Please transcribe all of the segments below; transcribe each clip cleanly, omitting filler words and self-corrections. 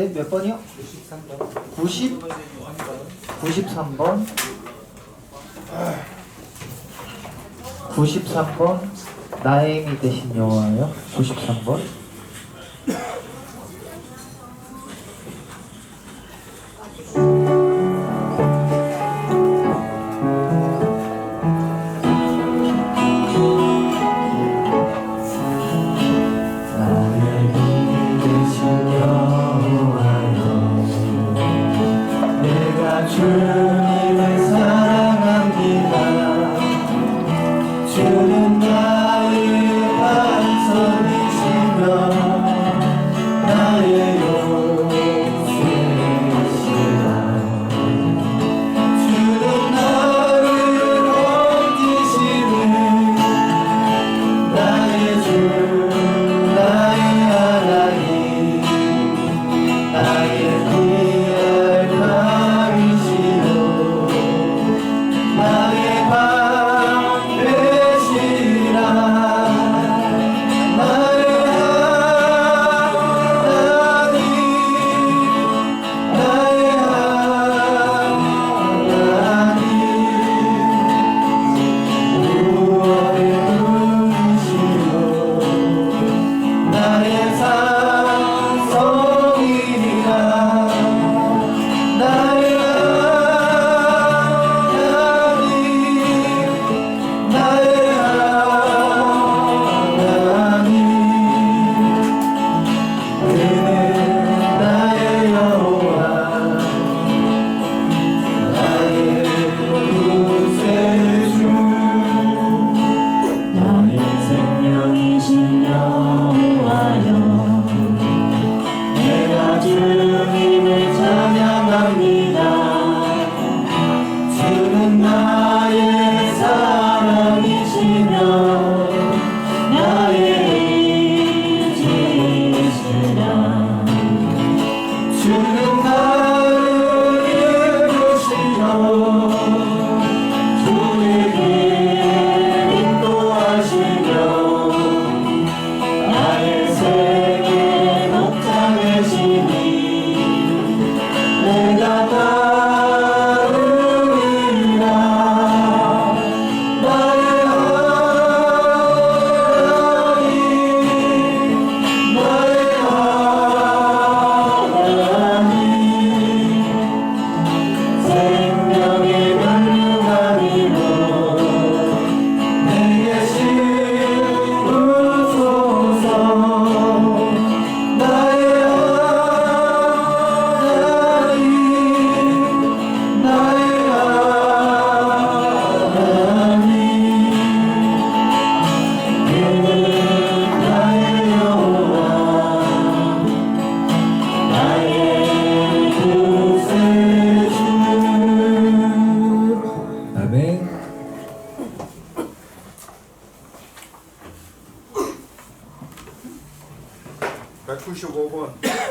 네, 몇 번이요? 93번 93번 나의 힘이 되신 여호와요. 93번 주님을 사랑합니다. 주는 나의 반석이시며 나의 요새시라. 주는 나를 건지시는 나의 주 나의 하나님 나의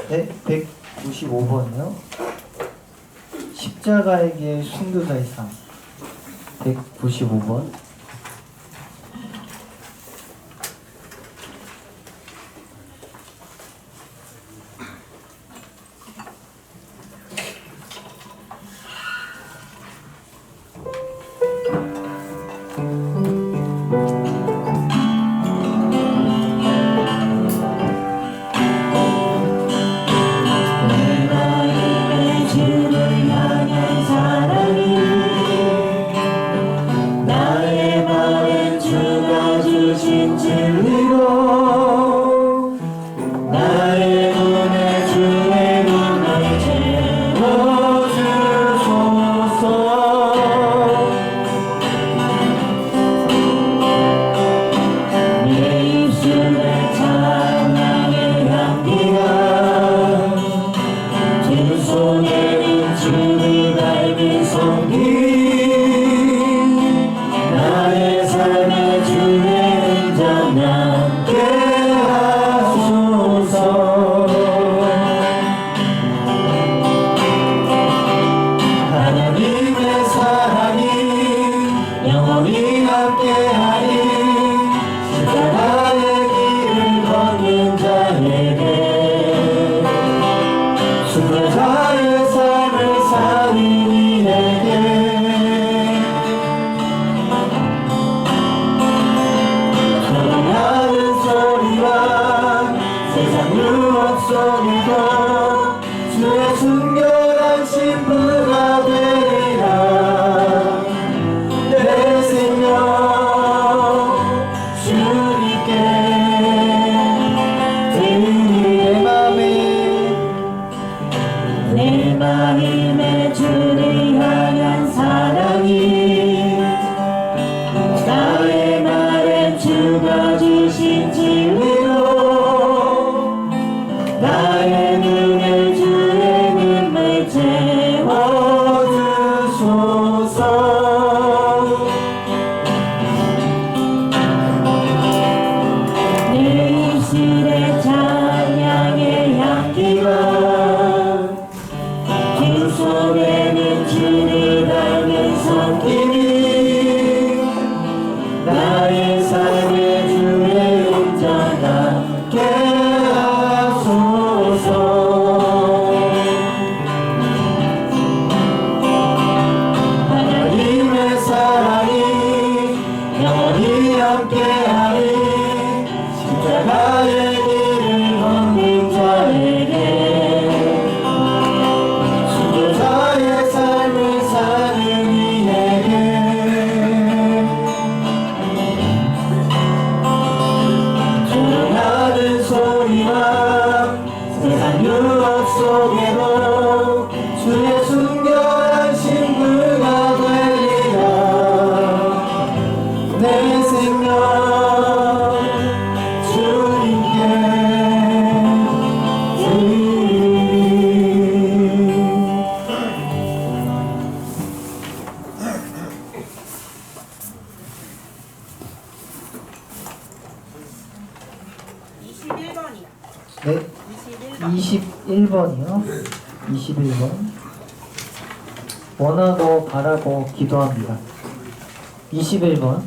네, 195번이요. 십자가에게 순교자의 삶 195번 순교자의 삶을 사는 이에게 걸어가는 소리와 세상 유혹 속에도 주의 순결한 신부가 되리라. 내 생명 주님께 드리리. 내 마음에 주를 향한 사랑이 나의 말에 주가 주신 진리로 나의 눈에 주의 눈물 채워주소서. 내 입술에 찬양의 향기가 그 속에는 주를 닮은 손길이 나의 삶에 주의 운전하게 하소서. 하나님의 사랑이 영원히 함께하리. 십자가의 길을 걷는 자에게 순교자의 삶을 사는 이에게 조용하는 소리와 세상 유혹 속에도 주의 순결한 신부가 되리라. 내 생명 주님께 드리리. 네, 21번이요. 21번. 원하고 바라고 기도합니다. 21번.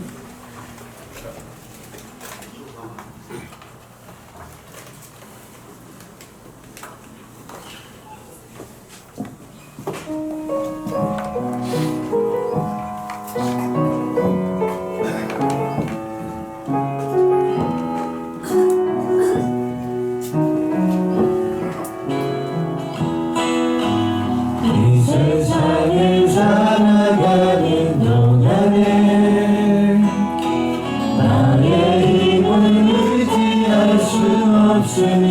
이 세상을 살아가는 동안에 나의 힘을 의지할 수 없으니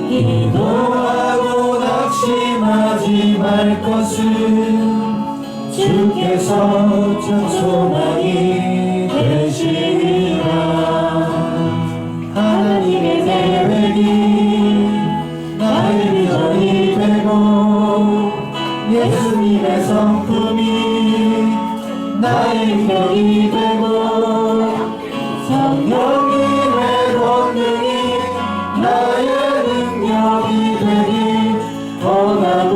기도하고 낙심하지 말 것을 주께서 참 소망이 되시리라. 하나님의 계획이 나의 비전이 되고 예수님의 성품이 나의 격이 되고 성령님의 권능이 나의 능력이 되길 원하고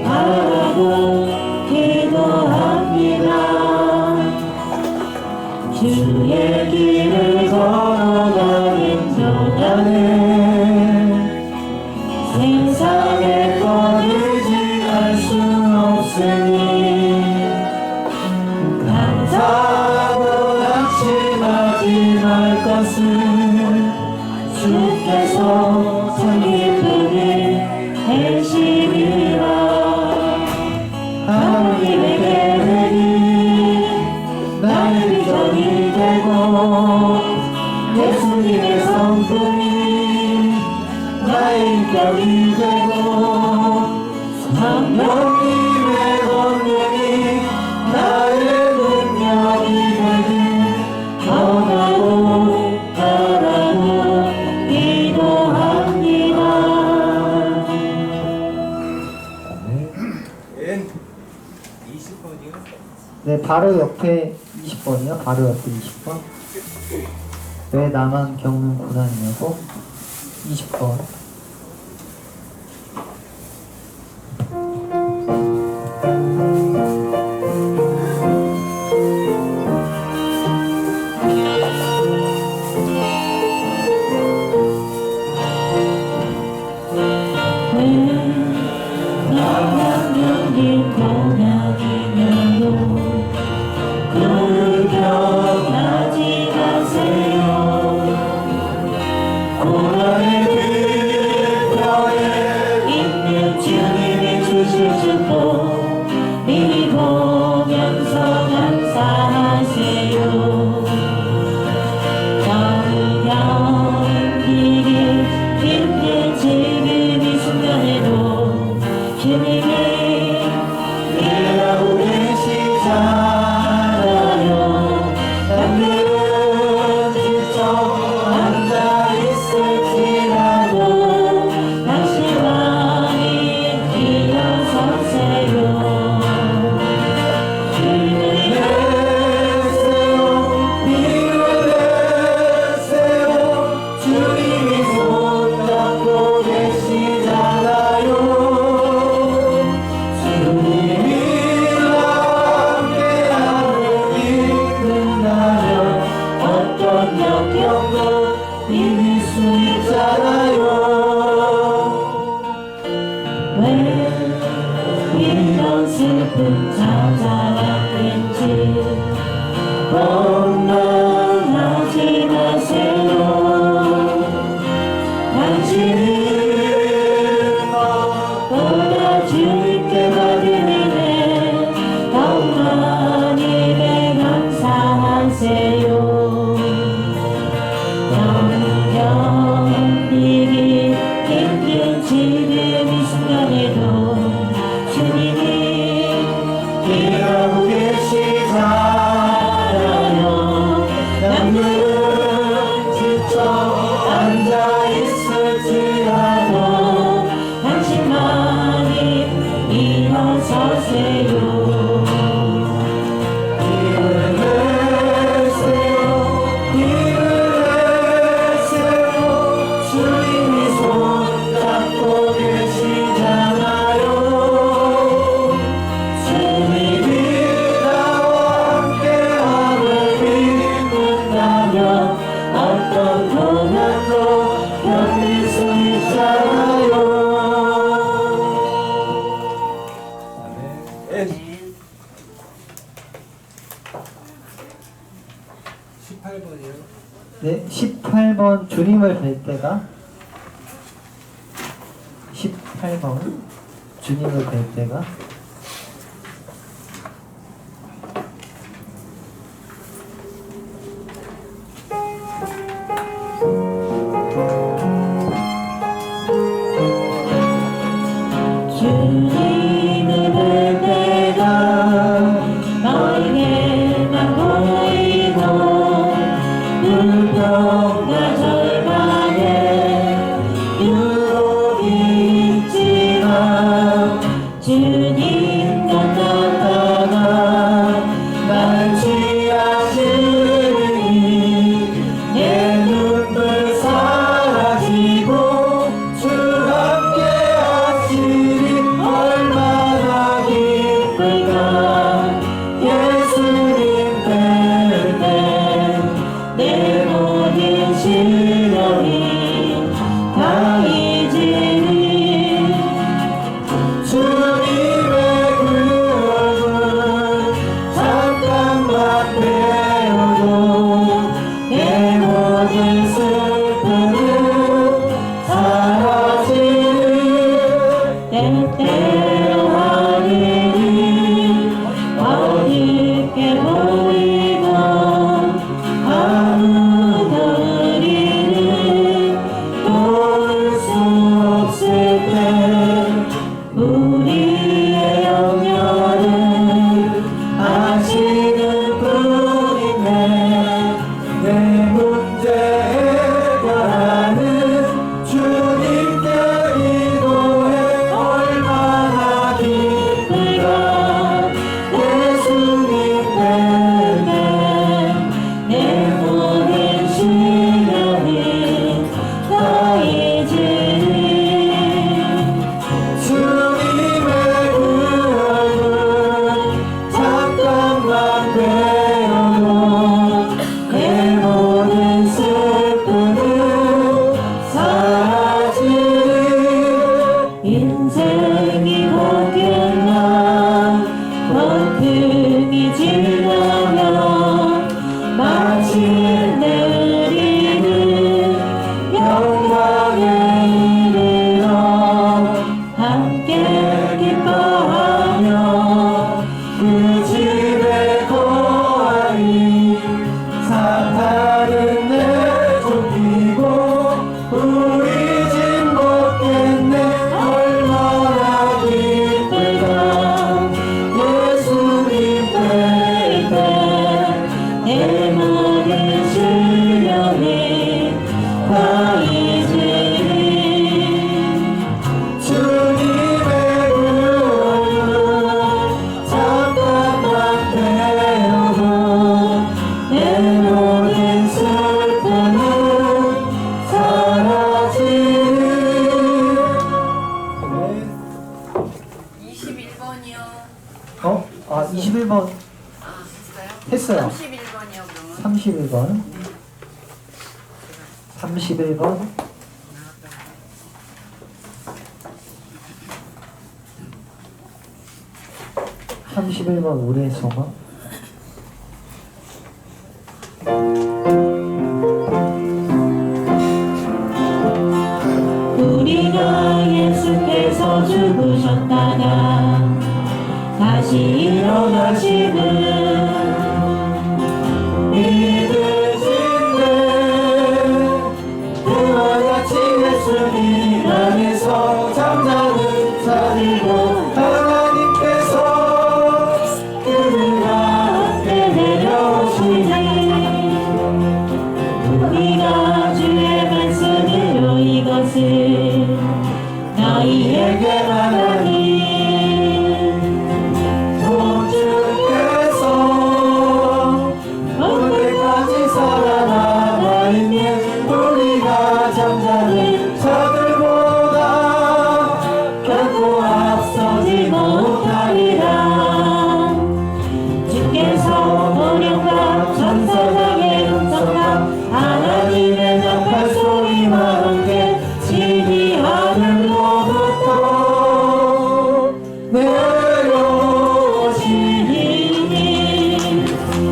바라고 기도합니다. 주의 길을 걸어가는 동안에 세상의 것 의지할 수 없으니 감사하고 낙심하지 말 것을 주께서 참 기쁘게 되시리라. 하나님의 계획이 나의 비전이 되고 예수님의 성품이 나의 인격이 되고 성령님의 권능이 나의 능력이 되길 원하고 바라고 기도합니다. N 20번이요? 네, 바로 옆에 20번이요. 바로 옆에 20번. 왜 나만 겪는 고난이냐고. 20번. 남양경긴 공양이면도 불평하지 마세요. 고난의 뒤편에 있는 주님이 주실 축복 미리 보면서 감사하세요. 겨우 견디기 힘든 지금 이 순간에도 주님이 일하고 계시잖아요. 남들은 지쳐 앉아있을지라도 당신만이 일어서세요. 힘을 내세요. 힘을 내세요. 주님이 손잡고 계시잖아요. 주님이 나와 함께함을 믿는다면 어떤 역경도 이길 수 있잖아요. 왜 이런 슬픔 찾아왔는지 원망하지 마세요. 당신은 너보다 주님께 받은 은혜 더욱 많이 감사하세요. 견디기 힘든 지금 이 순간에도 주님이 일하고 계시잖아요. 남들은 지쳐 앉아있을지라도 당신만이 일어서세요. 힘을 내세요. 힘을 내세요. 주님이 손잡고 계시잖아요. 주님이 나와 함께함을 믿는다면 어떤 고난도 견딜 수 있잖아요. 아멘. 18번이요. 네, 18번 주님을 뵐 때가 18번 주님을 뵐 때가 주님을 볼 때가 너에게만 보이고 불평과 절망에 유혹이 있지만 주님과 나타나 날 취하시니 내 눈물 사라지고 주 함께 하시니 얼마나 기쁠까. 예수님 뵐때 내 모든 시련이 다 잊으니 주님의 그 얼굴 잠깐만 배워도 내 모든 슬픔은 사라지니 때때로 하늘이 어둡게 보이고 아무도 우리를 도울 수 없을 때 우리의 영역을 아시는 분이네. 내 문제 해결하는 주님께 기도해 얼마나 기쁠까. 예수님 뵐때 내 모든 시련이 다 잊으니 주님의 그 인생이 바뀌었나 고통이 지나면 마침내 우리는 영광에 이르러 함께 기뻐하며 그 집에 거하리. 사탄은 내쫓기고 우리 집 먹겠네. 얼마나 기쁠까. 예수님 뺄때 내 모든 시련이 다 잊으리. 주님의 구원은 잠깐만 되어도 내 모든 슬픔은 사라지리. 21번이요. 21번 했어요? 했어요. 31번이요, 그러면. 31번. 31번. 우리의 소망. 우리가 예수께서 죽으셨다가 다시 일어나시는 믿으신대. 그와 같이 예수님 안에서 잠자는 자들고 하나님께서 그들과 함께 내려오시니 우리가 주의 말씀으로 이것을 너희에게 말하니 주께서 언제까지 살아남아 있는 우리가 잠자는 자들보다 결코 앞서지 못하리라. 주께서 번영과 천사장의 음성과 하나님의 나팔 소리와 함께 진이 하늘로부터 내려오시니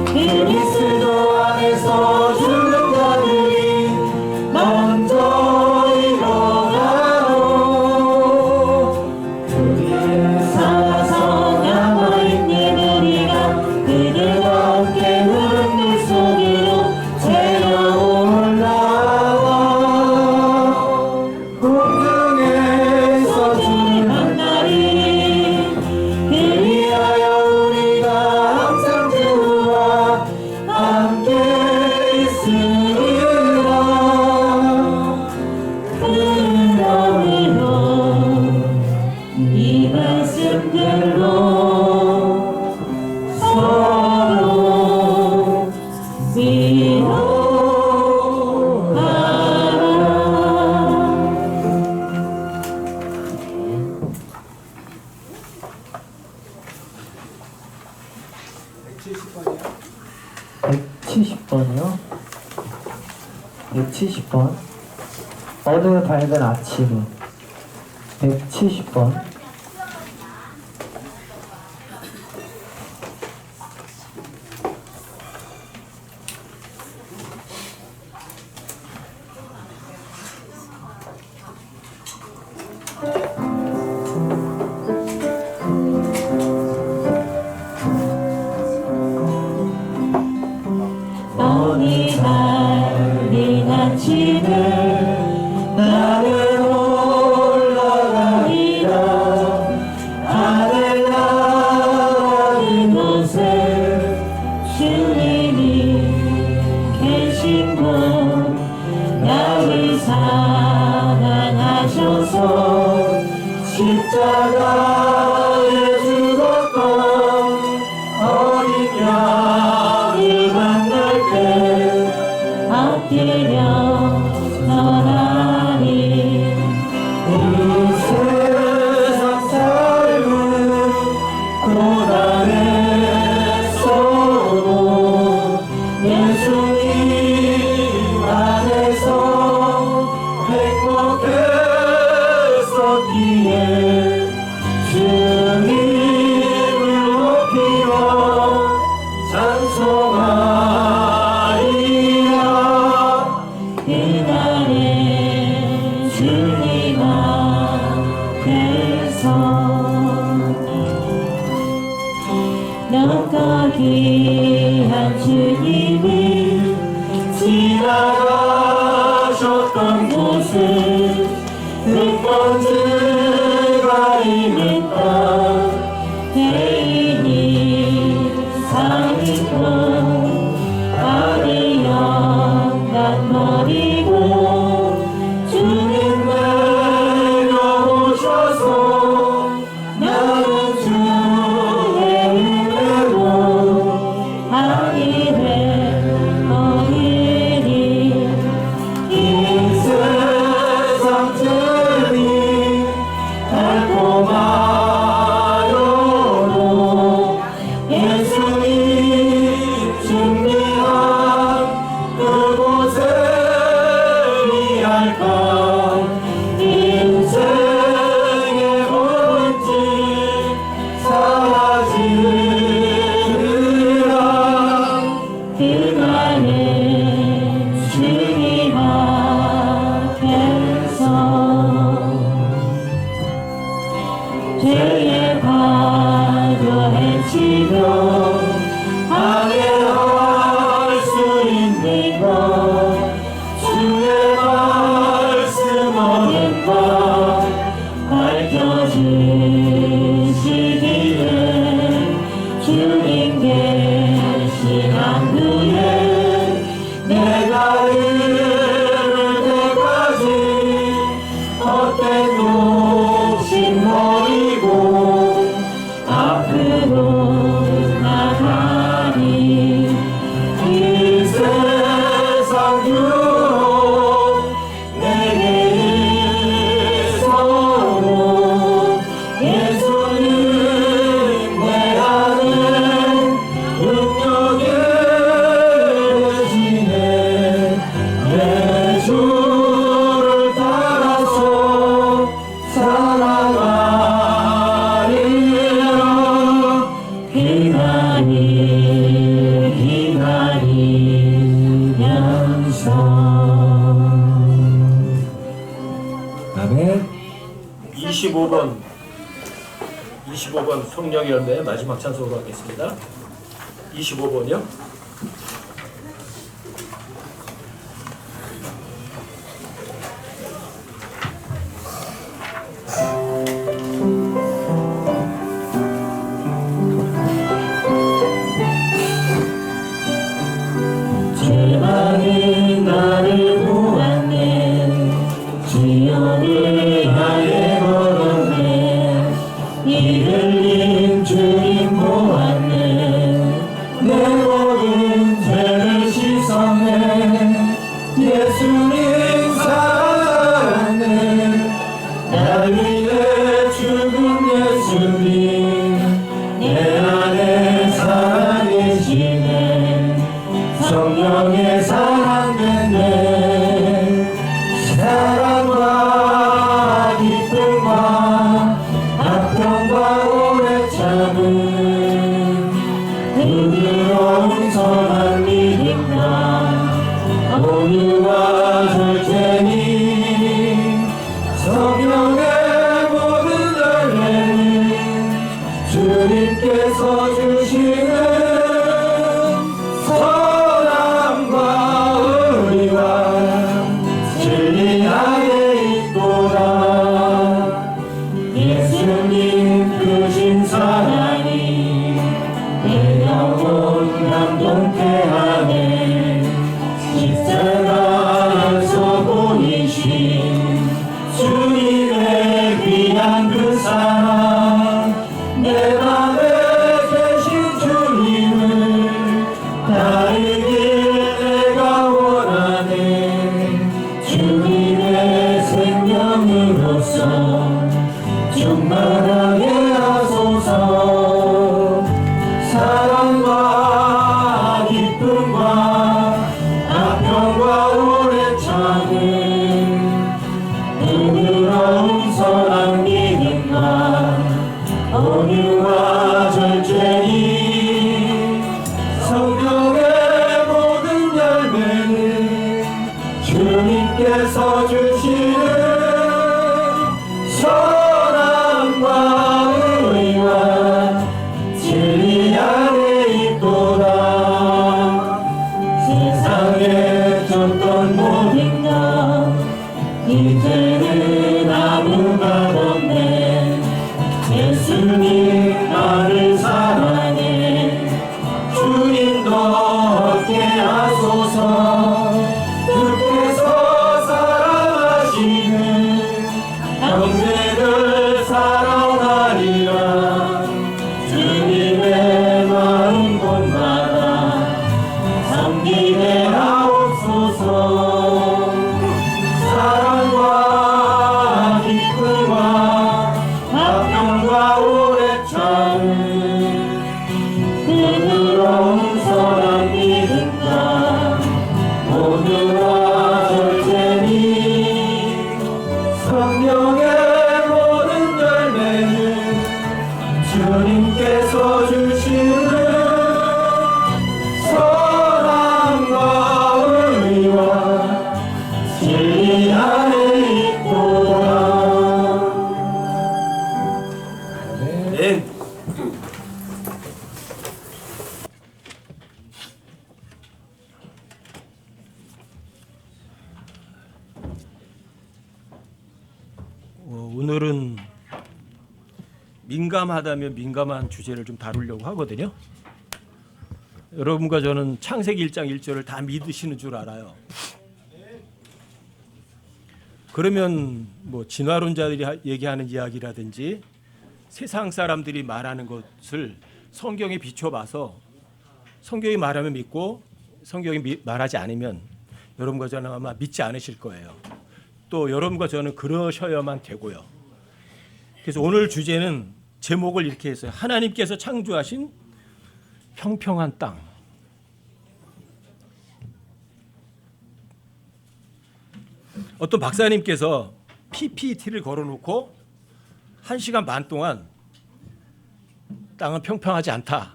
그리스도 안에서 죽은 자들이 먼저 일어나고 살아서 남아있는 우리가 그들과 함께 푸른 물 속으로 새어 올라와 공중에서 주를 만나리. 위하여 우리가 항상 주와 함께 있으리라. 그러므로 이 말씀들로 서로 위로하라. 170번이요. 170번. 어느 밝은 아침에. 170번. 어느 밝은 아침에 나는 올라가리라. 하늘 나라 그곳에 주님이 계신 곳 나를 사랑하셔서 십자가에 죽었던 어린 양을 만날 때 엎드려 절하리. 이 세상 삶은 고단했어도 예수님 안에서 행복했었기에 귀한 주님이 지나가셨던 곳은 흙먼지가 있는 땅 대인이 상이고 아니 영단 버리고 주님 내려오셔서 나는 주의 은혜로 하늘에 어리리 이 세상 죄이 달콤하여도 예수님 준비한 그곳에 위할까 인생의 모든 사라지리라 그날에 주님 앞에서 죄의 파도 헤치며 항해할 수 있는 것 주의 말씀 얻는 것 밝혀주시기에 주님 계신 항구에 내가 이를 때까지 헛된 욕심 버리고 앞으로 나가리 이 세상 유혹 내게 일서도 예수님 내 안에 능력이 되시네 내 주를 따라서 살아가리라 기다리면서 아멘. 25번 성령의 열매 마지막 찬송으로 하겠습니다. 25번이요. 죄 많은 나를 보았네 지옥을 향해 걸었네 이 흘린 주님 보았네 내 모든 죄를 씻었네 예수님 살아났네 날 위해 죽은 예수님 내 안에 살아계시네 성령의 사랑됐네 사랑과 기쁨과 아픔과 오래 참은 부드러운 선한 믿음과 온유와 절제니 성령의 모든 열매는 주님께서 주시는 선함과 의와 진리 안에 있도다 예수님 크신 사랑이 내 영혼 감동케 하네 십자가에서 보이신 주님의 귀한 그 사랑 내 맘에 계신 주님을 다르길 내가 원하네 주님의 생명으로서 충만하게 하소서 사랑과 기쁨과 아픔과 오래 참은 부드러운 선한 믿음과 주님 나를 사랑해 주님도 함께하소서 주께서 사랑하시는 형제들 사랑하리라 주님의 마음 곳마다 섬기게 하옵소서 사랑과 기쁨과 화평과 오래 참음 부드러운 선한 믿음과 모두와 절제니 성령의 모든 열매는 주님께서 주시는 선함과 의와 진리 안에 있도다. 네. 오늘은 민감하다면 민감한 주제를 좀 다루려고 하거든요. 여러분과 저는 창세기 1장 1절을 다 믿으시는 줄 알아요. 그러면 뭐 진화론자들이 얘기하는 이야기라든지 세상 사람들이 말하는 것을 성경에 비춰봐서 성경이 말하면 믿고 성경이 말하지 않으면 여러분과 저는 아마 믿지 않으실 거예요. 또 여러분과 저는 그러셔야만 되고요. 그래서 오늘 주제는 제목을 이렇게 했어요. 하나님께서 창조하신 평평한 땅. 어떤 박사님께서 PPT를 걸어놓고 1시간 반 동안 땅은 평평하지 않다.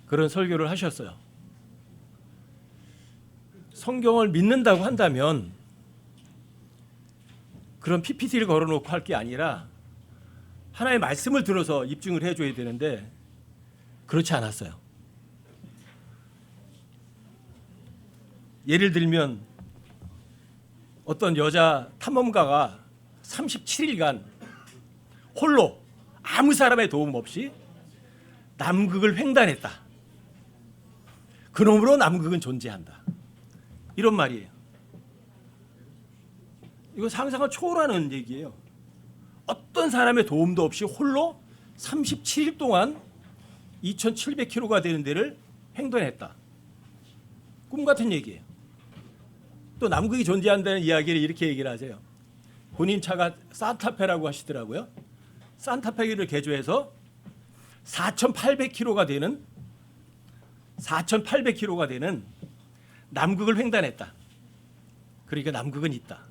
그런 설교를 하셨어요. 성경을 믿는다고 한다면 그런 PPT를 걸어놓고 할 게 아니라 하나님의 말씀을 들어서 입증을 해줘야 되는데 그렇지 않았어요. 예를 들면 어떤 여자 탐험가가 37일간 홀로 아무 사람의 도움 없이 남극을 횡단했다. 그러므로 남극은 존재한다. 이런 말이에요. 이거 상상을 초월하는 얘기예요. 어떤 사람의 도움도 없이 홀로 37일 동안 2,700km가 되는 데를 횡단했다. 꿈 같은 얘기예요. 또 남극이 존재한다는 이야기를 이렇게 얘기를 하세요. 본인 차가 산타페라고 하시더라고요. 산타페를 개조해서 4,800km가 되는 남극을 횡단했다. 그러니까 남극은 있다.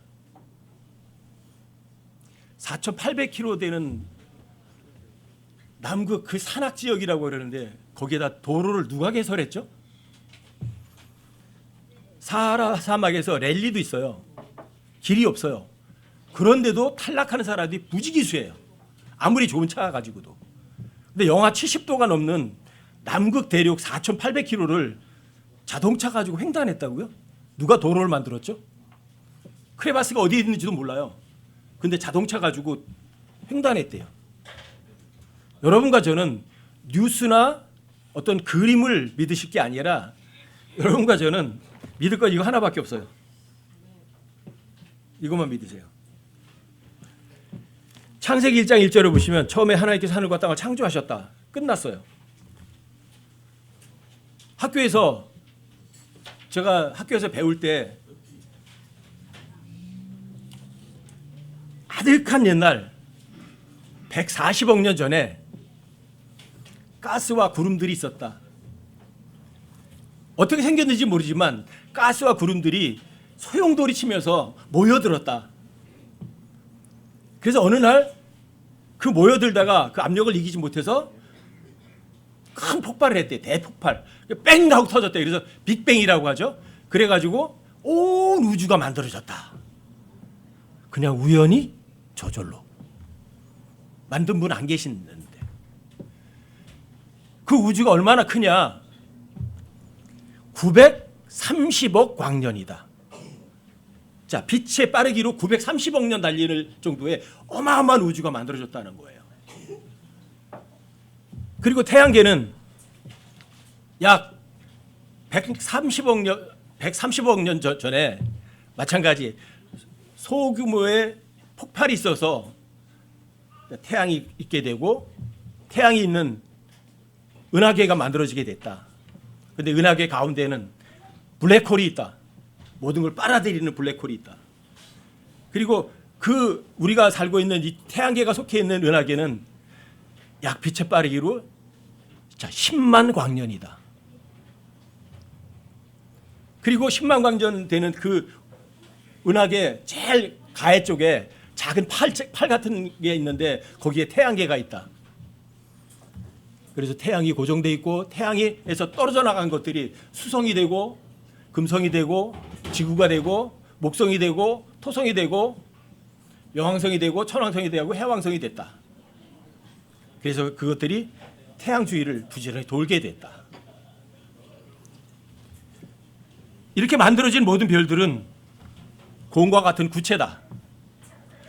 4,800km 되는 남극 그 산악 지역이라고 그러는데 거기에다 도로를 누가 개설했죠? 사하라 사막에서 랠리도 있어요. 길이 없어요. 그런데도 탈락하는 사람들이 부지기수예요. 아무리 좋은 차 가지고도. 근데 영하 70도가 넘는 남극 대륙 4,800km를 자동차 가지고 횡단했다고요? 누가 도로를 만들었죠? 크레바스가 어디에 있는지도 몰라요. 근데 자동차 가지고 횡단했대요. 여러분과 저는 뉴스나 어떤 그림을 믿으실 게 아니라 여러분과 저는 믿을 건 이거 하나밖에 없어요. 이것만 믿으세요. 창세기 1장 1절을 보시면 처음에 하나님께서 하늘과 땅을 창조하셨다. 끝났어요. 제가 학교에서 배울 때 아득한 옛날 140억 년 전에 가스와 구름들이 있었다. 어떻게 생겼는지 모르지만 가스와 구름들이 소용돌이 치면서 모여들었다. 그래서 어느 날 그 모여들다가 그 압력을 이기지 못해서 큰 폭발을 했대. 대폭발. 뺑 하고 터졌대. 그래서 빅뱅이라고 하죠. 그래가지고 온 우주가 만들어졌다. 그냥 우연히 저절로. 만든 분 안 계시는데. 그 우주가 얼마나 크냐. 930억 광년이다. 자, 빛의 빠르기로 930억 년 달릴 정도의 어마어마한 우주가 만들어졌다는 거예요. 그리고 태양계는 약 130억 년 전에 마찬가지 소규모의 폭발이 있어서 태양이 있게 되고 태양이 있는 은하계가 만들어지게 됐다. 그런데 은하계 가운데는 블랙홀이 있다. 모든 걸 빨아들이는 블랙홀이 있다. 그리고 그 우리가 살고 있는 이 태양계가 속해 있는 은하계는 약 빛의 빠르기로 10만 광년이다. 그리고 10만 광년 되는 그 은하계 제일 가해 쪽에 작은 팔 같은 게 있는데 거기에 태양계가 있다. 그래서 태양이 고정돼 있고 태양에서 떨어져 나간 것들이 수성이 되고 금성이 되고 지구가 되고 목성이 되고 토성이 되고 영왕성이 되고 천왕성이 되고 해왕성이 됐다. 그래서 그것들이 태양 주위를 부지런히 돌게 됐다. 이렇게 만들어진 모든 별들은 공과 같은 구체다.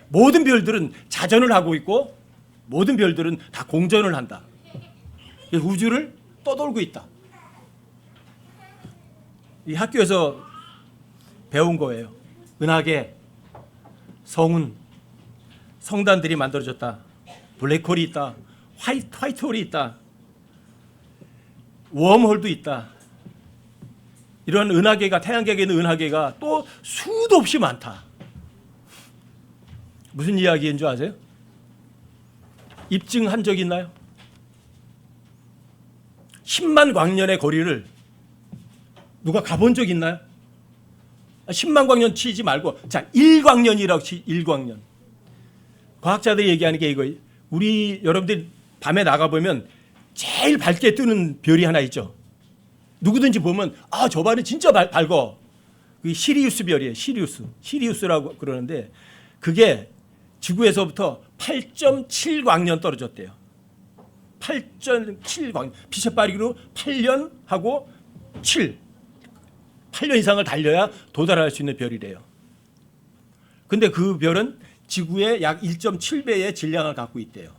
모든 별들은 자전을 하고 있고 모든 별들은 다 공전을 한다. 우주를 떠돌고 있다. 이 학교에서 배운 거예요. 은하계, 성운, 성단들이 만들어졌다. 블랙홀이 있다. 화이트홀이 있다. 웜홀도 있다. 이런 은하계가 태양계에 있는 은하계가 또 수도 없이 많다. 무슨 이야기인 줄 아세요? 입증한 적 있나요? 10만 광년의 거리를 누가 가본 적 있나요? 10만 광년 치지 말고 자 1광년이라고 치 1광년. 과학자들이 얘기하는 게 이거예요. 우리 여러분들이 밤에 나가보면 제일 밝게 뜨는 별이 하나 있죠. 누구든지 보면 아, 저 별은 진짜 밝어. 그게 시리우스 별이에요. 시리우스라고 그러는데 그게 지구에서부터 8.7광년 떨어졌대요. 8.7광년. 빛의 빠르기로 8년하고 8년 이상을 달려야 도달할 수 있는 별이래요. 근데 그 별은 지구의 약 1.7배의 질량을 갖고 있대요.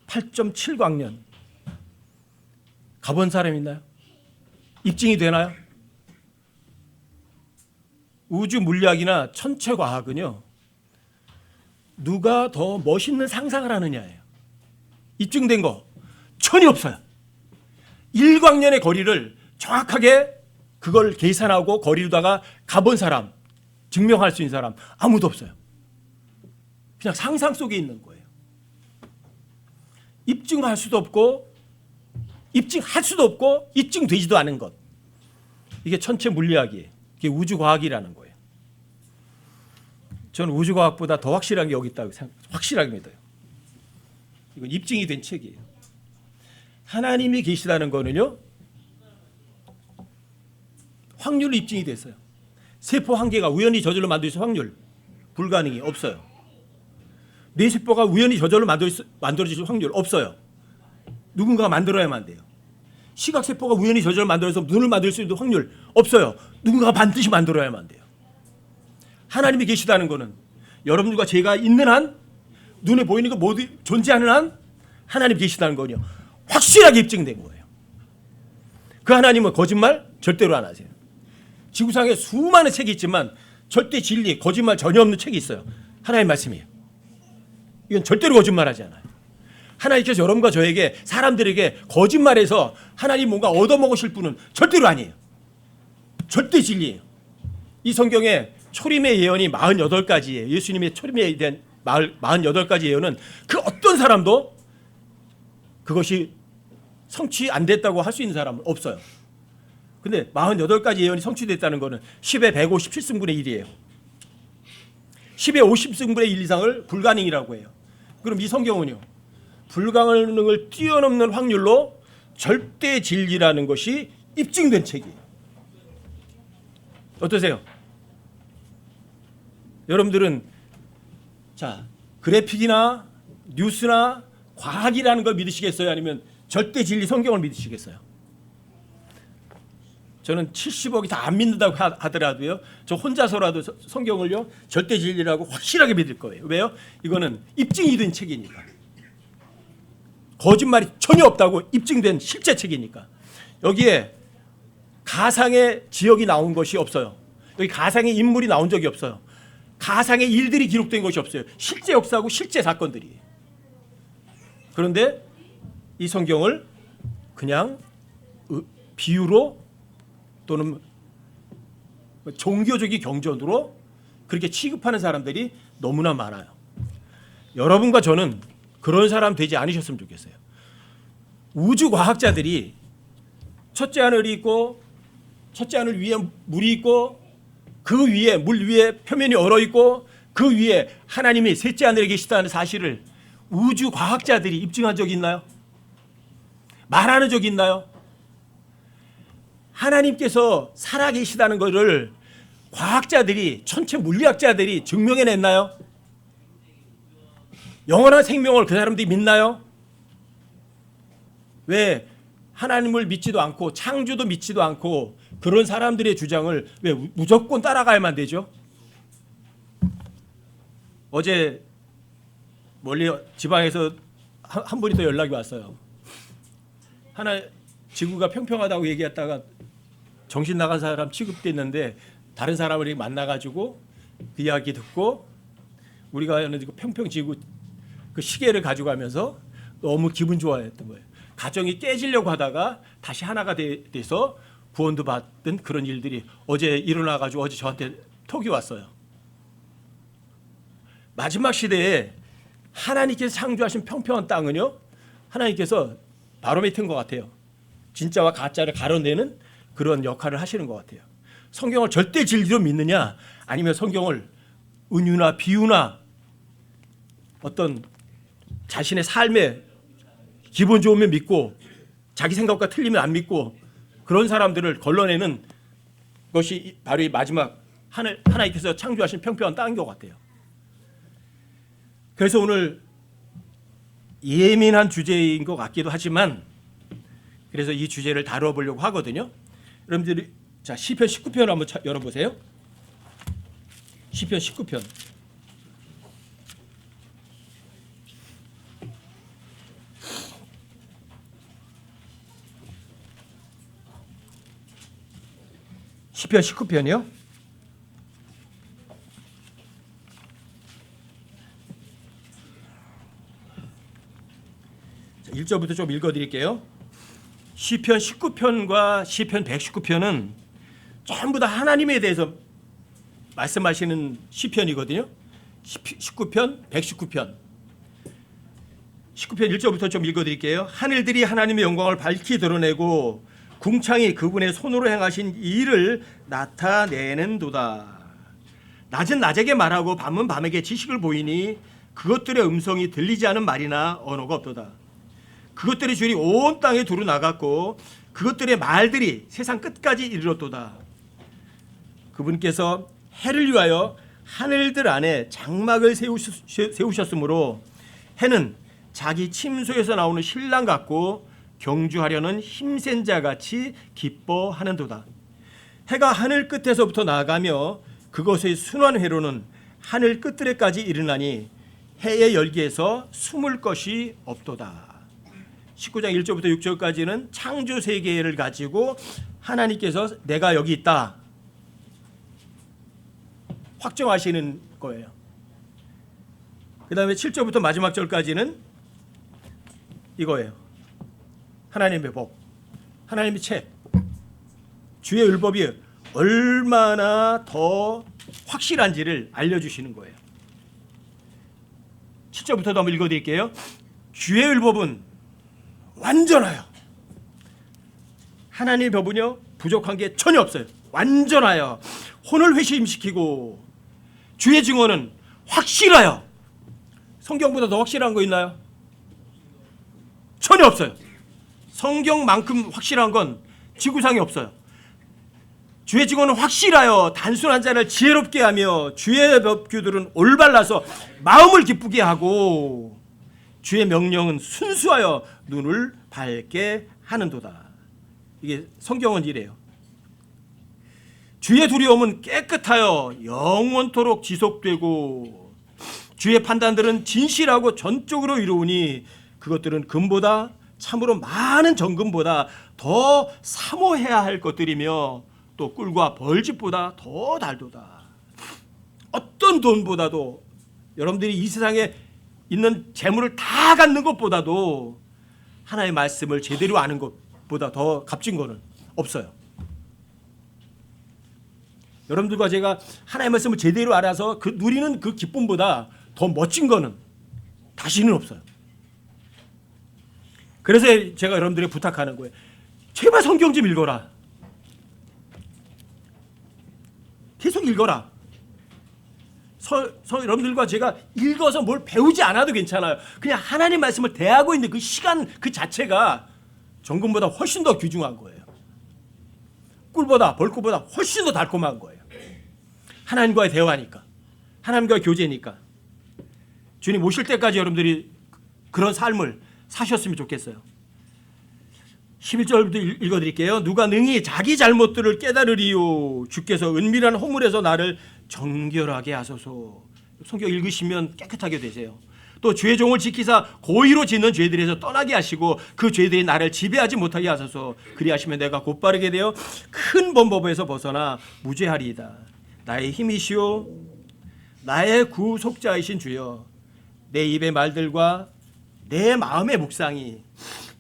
8.7광년. 가본 사람 있나요? 입증이 되나요? 우주 물리학이나 천체 과학은요, 누가 더 멋있는 상상을 하느냐예요. 입증된 거 전혀 없어요. 1광년의 거리를 정확하게 그걸 계산하고 거리로다가 가본 사람, 증명할 수 있는 사람 아무도 없어요. 그냥 상상 속에 있는 거예요. 입증할 수도 없고 입증할 수도 없고 입증되지도 않은 것. 이게 천체 물리학이에요. 이게 우주과학이라는 거예요. 저는 우주과학보다 더 확실한 게 여기 있다고 확실하게 믿어요. 이건 입증이 된 책이에요. 하나님이 계시다는 거는요, 확률로 입증이 됐어요. 세포 한 개가 우연히 저절로 만들 수 있는 확률 불가능이 없어요. 뇌 세포가 우연히 저절로 만들어질 확률 없어요. 누군가가 만들어야만 돼요. 시각 세포가 우연히 저절로 만들어서 눈을 만들 수 있는 확률 없어요. 누군가가 반드시 만들어야만 돼요. 하나님이 계시다는 거는 여러분들과 제가 있는 한, 눈에 보이는 거 모두 존재하는 한 하나님 계시다는 거요. 확실하게 입증된 거예요. 그 하나님은 거짓말 절대로 안 하세요. 지구상에 수많은 책이 있지만 절대 진리, 거짓말 전혀 없는 책이 있어요. 하나님 말씀이에요. 이건 절대로 거짓말하지 않아요. 하나님께서 여러분과 저에게, 사람들에게 거짓말해서 하나님 뭔가 얻어먹으실 분은 절대로 아니에요. 절대 진리예요. 이 성경에 초림의 예언이 48가지예요. 예수님의 초림에 대한 48가지 예언은 그 어떤 사람도 그것이 성취 안 됐다고 할 수 있는 사람은 없어요. 근데 48가지 예언이 성취됐다는 것은 10의 157승분의 1이에요. 10의 50승분의 1 이상을 불가능이라고 해요. 그럼 이 성경은요, 불가능을 뛰어넘는 확률로 절대 진리라는 것이 입증된 책이에요. 어떠세요? 여러분들은 자, 그래픽이나 뉴스나 과학이라는 걸 믿으시겠어요? 아니면 절대 진리 성경을 믿으시겠어요? 저는 70억이 다 안 믿는다고 하더라도요. 저 혼자서라도 성경을요. 절대 진리라고 확실하게 믿을 거예요. 왜요? 이거는 입증이 된 책이니까. 거짓말이 전혀 없다고 입증된 실제 책이니까. 여기에 가상의 지역이 나온 것이 없어요. 여기 가상의 인물이 나온 적이 없어요. 가상의 일들이 기록된 것이 없어요. 실제 역사하고 실제 사건들이. 그런데 이 성경을 그냥 비유로 또는 종교적인 경전으로 그렇게 취급하는 사람들이 너무나 많아요. 여러분과 저는 그런 사람 되지 않으셨으면 좋겠어요. 우주 과학자들이 첫째 하늘이 있고 첫째 하늘 위에 물이 있고 그 위에 물 위에 표면이 얼어 있고 그 위에 하나님이 셋째 하늘에 계시다는 사실을 우주 과학자들이 입증한 적이 있나요? 말하는 적이 있나요? 하나님께서 살아계시다는 것을 과학자들이 천체 물리학자들이 증명해냈나요? 영원한 생명을 그 사람들이 믿나요? 왜 하나님을 믿지도 않고 창조도 믿지도 않고 그런 사람들의 주장을 왜 무조건 따라가야만 되죠? 어제 멀리 지방에서 한 분이 더 연락이 왔어요. 하나 지구가 평평하다고 얘기했다가 정신 나간 사람 취급됐는데 다른 사람을 만나가지고 그 이야기 듣고 우리가 하는 평평 지구 그 시계를 가져가면서 너무 기분 좋아했던 거예요. 가정이 깨지려고 하다가 다시 하나가 돼서 구원도 받은 그런 일들이 어제 일어나가지고 어제 저한테 톡이 왔어요. 마지막 시대에 하나님께서 창조하신 평평한 땅은요, 하나님께서 바로미터인 것 같아요. 진짜와 가짜를 가려내는 그런 역할을 하시는 것 같아요. 성경을 절대 진리로 믿느냐, 아니면 성경을 은유나 비유나 어떤 자신의 삶에 기분 좋으면 믿고 자기 생각과 틀리면 안 믿고 그런 사람들을 걸러내는 것이 바로 이 마지막 하나님께서 창조하신 평평한 땅인 것 같아요. 그래서 오늘 예민한 주제인 것 같기도 하지만 그래서 이 주제를 다뤄보려고 하거든요. 여러분들이 자 시편 19편 한번 열어보세요. 시편 19편. 시편 19편이요. 1절부터 좀 읽어드릴게요. 시편 19편과 시편 119편은 전부 다 하나님에 대해서 말씀하시는 시편이거든요. 19편, 119편. 19편 1절부터 좀 읽어드릴게요. 하늘들이 하나님의 영광을 밝히 드러내고 궁창이 그분의 손으로 행하신 일을 나타내는도다. 낮은 낮에게 말하고 밤은 밤에게 지식을 보이니 그것들의 음성이 들리지 않은 말이나 언어가 없도다. 그것들의 줄이 온 땅에 두루 나갔고 그것들의 말들이 세상 끝까지 이르렀도다. 그분께서 해를 위하여 하늘들 안에 장막을 세우셨으므로 해는 자기 침소에서 나오는 신랑 같고 경주하려는 힘센 자 같이 기뻐하는도다. 해가 하늘 끝에서부터 나아가며 그것의 순환 회로는 하늘 끝들에까지 이르나니 해의 열기에서 숨을 것이 없도다. 19장 1절부터 6절까지는 창조 세계를 가지고 하나님께서 내가 여기 있다 확정하시는 거예요. 그 다음에 7절부터 마지막 절까지는 이거예요. 하나님의 법, 하나님의 책, 주의 율법이 얼마나 더 확실한지를 알려주시는 거예요. 7절부터도 한번 읽어드릴게요. 주의 율법은 완전하여, 하나님의 법은요 부족한 게 전혀 없어요. 완전하여 혼을 회심시키고 주의 증언은 확실하여. 성경보다 더 확실한 거 있나요? 전혀 없어요. 성경만큼 확실한 건 지구상에 없어요. 주의 증언은 확실하여 단순한 자를 지혜롭게 하며 주의 법규들은 올바라서 마음을 기쁘게 하고 주의 명령은 순수하여 눈을 밝게 하는도다. 이게 성경은 이래요. 주의 두려움은 깨끗하여 영원토록 지속되고 주의 판단들은 진실하고 전적으로 이루으니 그것들은 금보다 참으로 많은 정금보다 더 사모해야 할 것들이며 또 꿀과 벌집보다 더 달도다. 어떤 돈보다도 여러분들이 이 세상에 있는 재물을 다 갖는 것보다도 하나님의 말씀을 제대로 아는 것보다 더 값진 거는 없어요. 여러분들과 제가 하나님의 말씀을 제대로 알아서 그 누리는 그 기쁨보다 더 멋진 거는 다시는 없어요. 그래서 제가 여러분들에게 부탁하는 거예요. 제발 성경 좀 읽어라. 계속 읽어라. 여러분들과 제가 읽어서 뭘 배우지 않아도 괜찮아요. 그냥 하나님 말씀을 대하고 있는 그 시간 그 자체가 정금보다 훨씬 더 귀중한 거예요. 꿀보다 벌꿀보다 훨씬 더 달콤한 거예요. 하나님과의 대화니까, 하나님과의 교제니까. 주님 오실 때까지 여러분들이 그런 삶을 사셨으면 좋겠어요. 11절부터 읽어드릴게요. 누가 능히 자기 잘못들을 깨달으리요 주께서 은밀한 허물에서 나를 정결하게 하소서. 성경 읽으시면 깨끗하게 되세요. 또 주의 종을 지키사 고의로 짓는 죄들에서 떠나게 하시고 그 죄들이 나를 지배하지 못하게 하소서. 그리하시면 내가 곧바르게 되어 큰 범법에서 벗어나 무죄하리이다. 나의 힘이시오 나의 구속자이신 주여, 내 입의 말들과 내 마음의 묵상이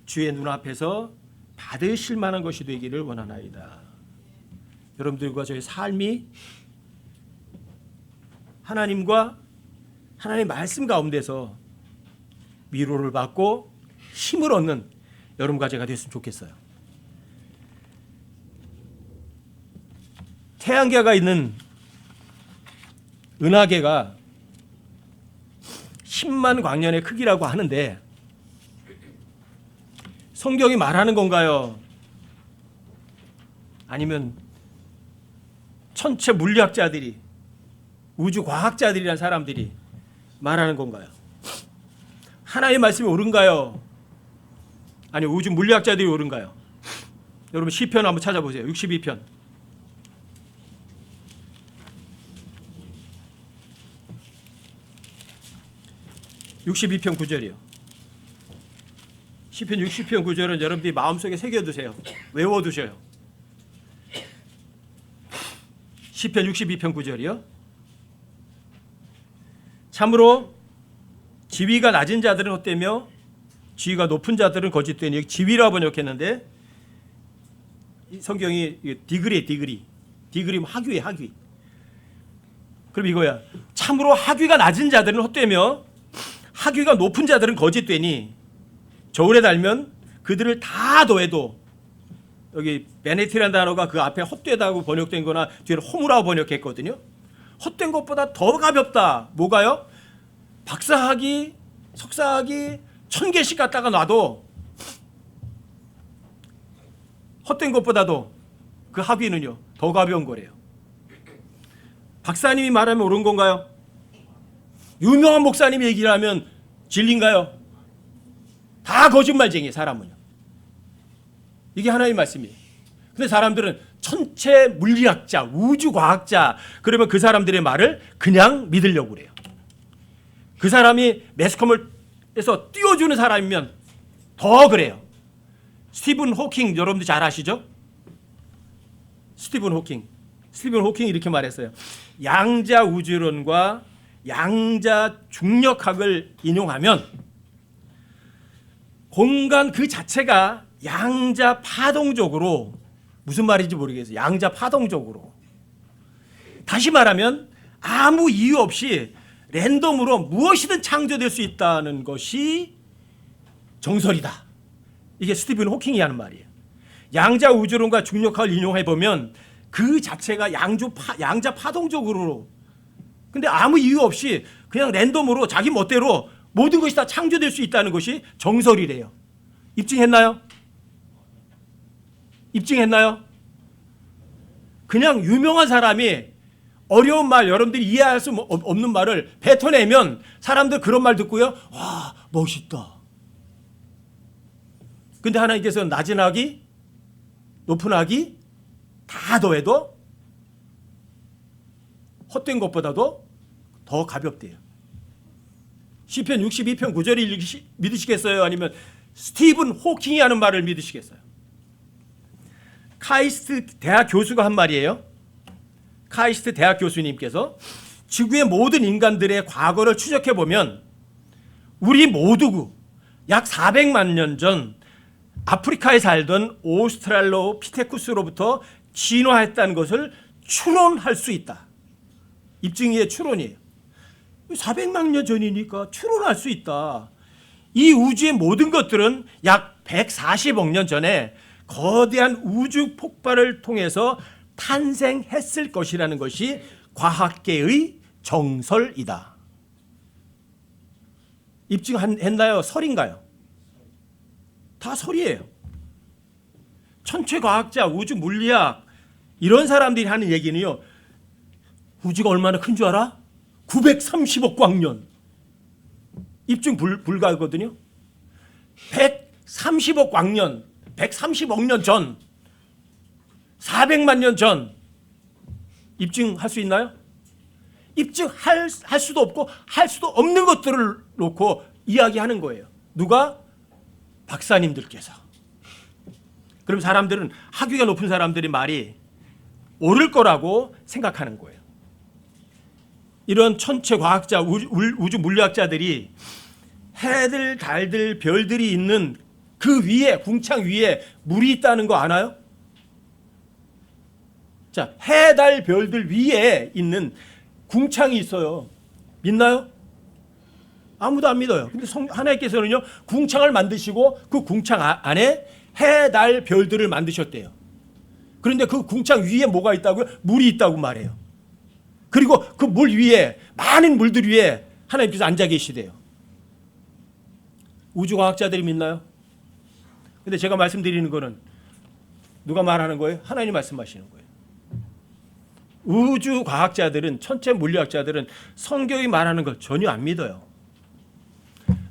주의 눈앞에서 받으실 만한 것이 되기를 원하나이다. 여러분들과 저의 삶이 하나님과 하나님의 말씀 가운데서 위로를 받고 힘을 얻는 여러분과 제가 됐으면 좋겠어요. 태양계가 있는 은하계가 10만 광년의 크기라고 하는데 성경이 말하는 건가요? 아니면 천체 물리학자들이, 우주 과학자들이란 사람들이 말하는 건가요? 하나님의 말씀이 옳은가요? 아니 우주 물리학자들이 옳은가요? 여러분 시편 한번 찾아보세요. 62편. (62편) 9절이요. 시편 60편 9절은 여러분들이 마음속에 새겨두세요. 외워두셔요. 시편 62편 9절이요. 참으로 지위가 낮은 자들은 헛되며 지위가 높은 자들은 거짓되니, 여기 지위라고 번역했는데 이 성경이 디그리 학위에 학위. 그럼 이거야. 참으로 학위가 낮은 자들은 헛되며 학위가 높은 자들은 거짓되니 저울에 달면 그들을 다 더해도, 여기 베네티라는 단어가 그 앞에 헛되다고 번역된 거나 뒤에 허무라고 번역했거든요. 헛된 것보다 더 가볍다. 뭐가요? 박사학위, 석사학위 1000개씩 갖다가 놔도 헛된 것보다도 그 학위는요 더 가벼운 거래요. 박사님이 말하면 옳은 건가요? 유명한 목사님이 얘기를 하면 진리인가요? 다 거짓말쟁이 사람은요. 이게 하나님의 말씀이에요. 근데 사람들은 천체 물리학자, 우주과학자, 그러면 그 사람들의 말을 그냥 믿으려고 그래요. 그 사람이 매스컴에서 띄워주는 사람이면 더 그래요. 스티븐 호킹 여러분들 잘 아시죠? 스티븐 호킹 이렇게 말했어요. 양자 우주론과 양자 중력학을 인용하면 공간 그 자체가 양자 파동적으로, 무슨 말인지 모르겠어요. 양자 파동적으로. 다시 말하면 아무 이유 없이 랜덤으로 무엇이든 창조될 수 있다는 것이 정설이다. 이게 스티븐 호킹이 하는 말이에요. 양자 우주론과 중력학을 인용해 보면 그 자체가 양자 파동적으로, 근데 아무 이유 없이 그냥 랜덤으로 자기 멋대로 모든 것이 다 창조될 수 있다는 것이 정설이래요. 입증했나요? 그냥 유명한 사람이 어려운 말, 여러분들이 이해할 수 없는 말을 뱉어내면 사람들 그런 말 듣고요, 와 멋있다. 근데 하나님께서는 낮은 학위, 높은 학위 다 더해도 헛된 것보다도 더 가볍대요. 시편 62편 9절을 믿으시겠어요? 아니면 스티븐 호킹이 하는 말을 믿으시겠어요? 카이스트 대학 교수가 한 말이에요. 카이스트 대학 교수님께서 지구의 모든 인간들의 과거를 추적해 보면 우리 모두 약 400만 년 전 아프리카에 살던 오스트랄로피테쿠스로부터 진화했다는 것을 추론할 수 있다. 입증의 추론이에요. 400만 년 전이니까 추론할 수 있다. 이 우주의 모든 것들은 약 140억 년 전에 거대한 우주 폭발을 통해서 탄생했을 것이라는 것이 과학계의 정설이다. 입증했나요? 설인가요? 다 설이에요. 천체과학자, 우주 물리학 이런 사람들이 하는 얘기는요. 우주가 얼마나 큰 줄 알아? 930억 광년. 입증 불가하거든요. 130억 광년, 130억 년 전, 400만 년 전 입증할 수 있나요? 입증할 수도 없고 할 수도 없는 것들을 놓고 이야기하는 거예요. 누가? 박사님들께서. 그럼 사람들은 학위가 높은 사람들이 말이 옳을 거라고 생각하는 거예요. 이런 천체 과학자, 우주 물리학자들이 해들, 달들, 별들이 있는 그 위에, 궁창 위에 물이 있다는 거 아나요? 자, 해, 달, 별들 위에 있는 궁창이 있어요. 믿나요? 아무도 안 믿어요. 근데 하나님께서는요, 궁창을 만드시고 그 궁창 안에 해, 달, 별들을 만드셨대요. 그런데 그 궁창 위에 뭐가 있다고요? 물이 있다고 말해요. 그리고 그 물 위에, 많은 물들 위에 하나님께서 앉아 계시대요. 우주과학자들이 믿나요? 근데 제가 말씀드리는 거는 누가 말하는 거예요? 하나님 말씀하시는 거예요. 우주과학자들은, 천체 물리학자들은 성경이 말하는 걸 전혀 안 믿어요.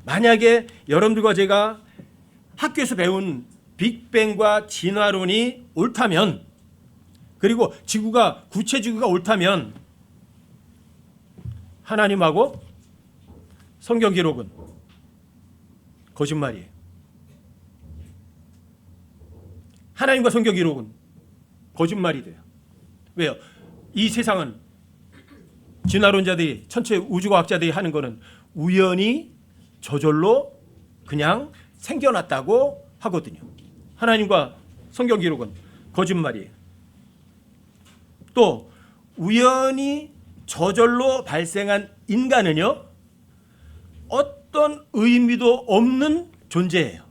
만약에 여러분들과 제가 학교에서 배운 빅뱅과 진화론이 옳다면, 그리고 구체지구가 옳다면 하나님하고 성경 기록은 거짓말이에요. 하나님과 성경 기록은 거짓말이 돼요. 왜요? 이 세상은 진화론자들이, 천체 우주과학자들이 하는 거는 우연히 저절로 그냥 생겨났다고 하거든요. 하나님과 성경 기록은 거짓말이에요. 또 우연히 저절로 발생한 인간은요, 어떤 의미도 없는 존재예요.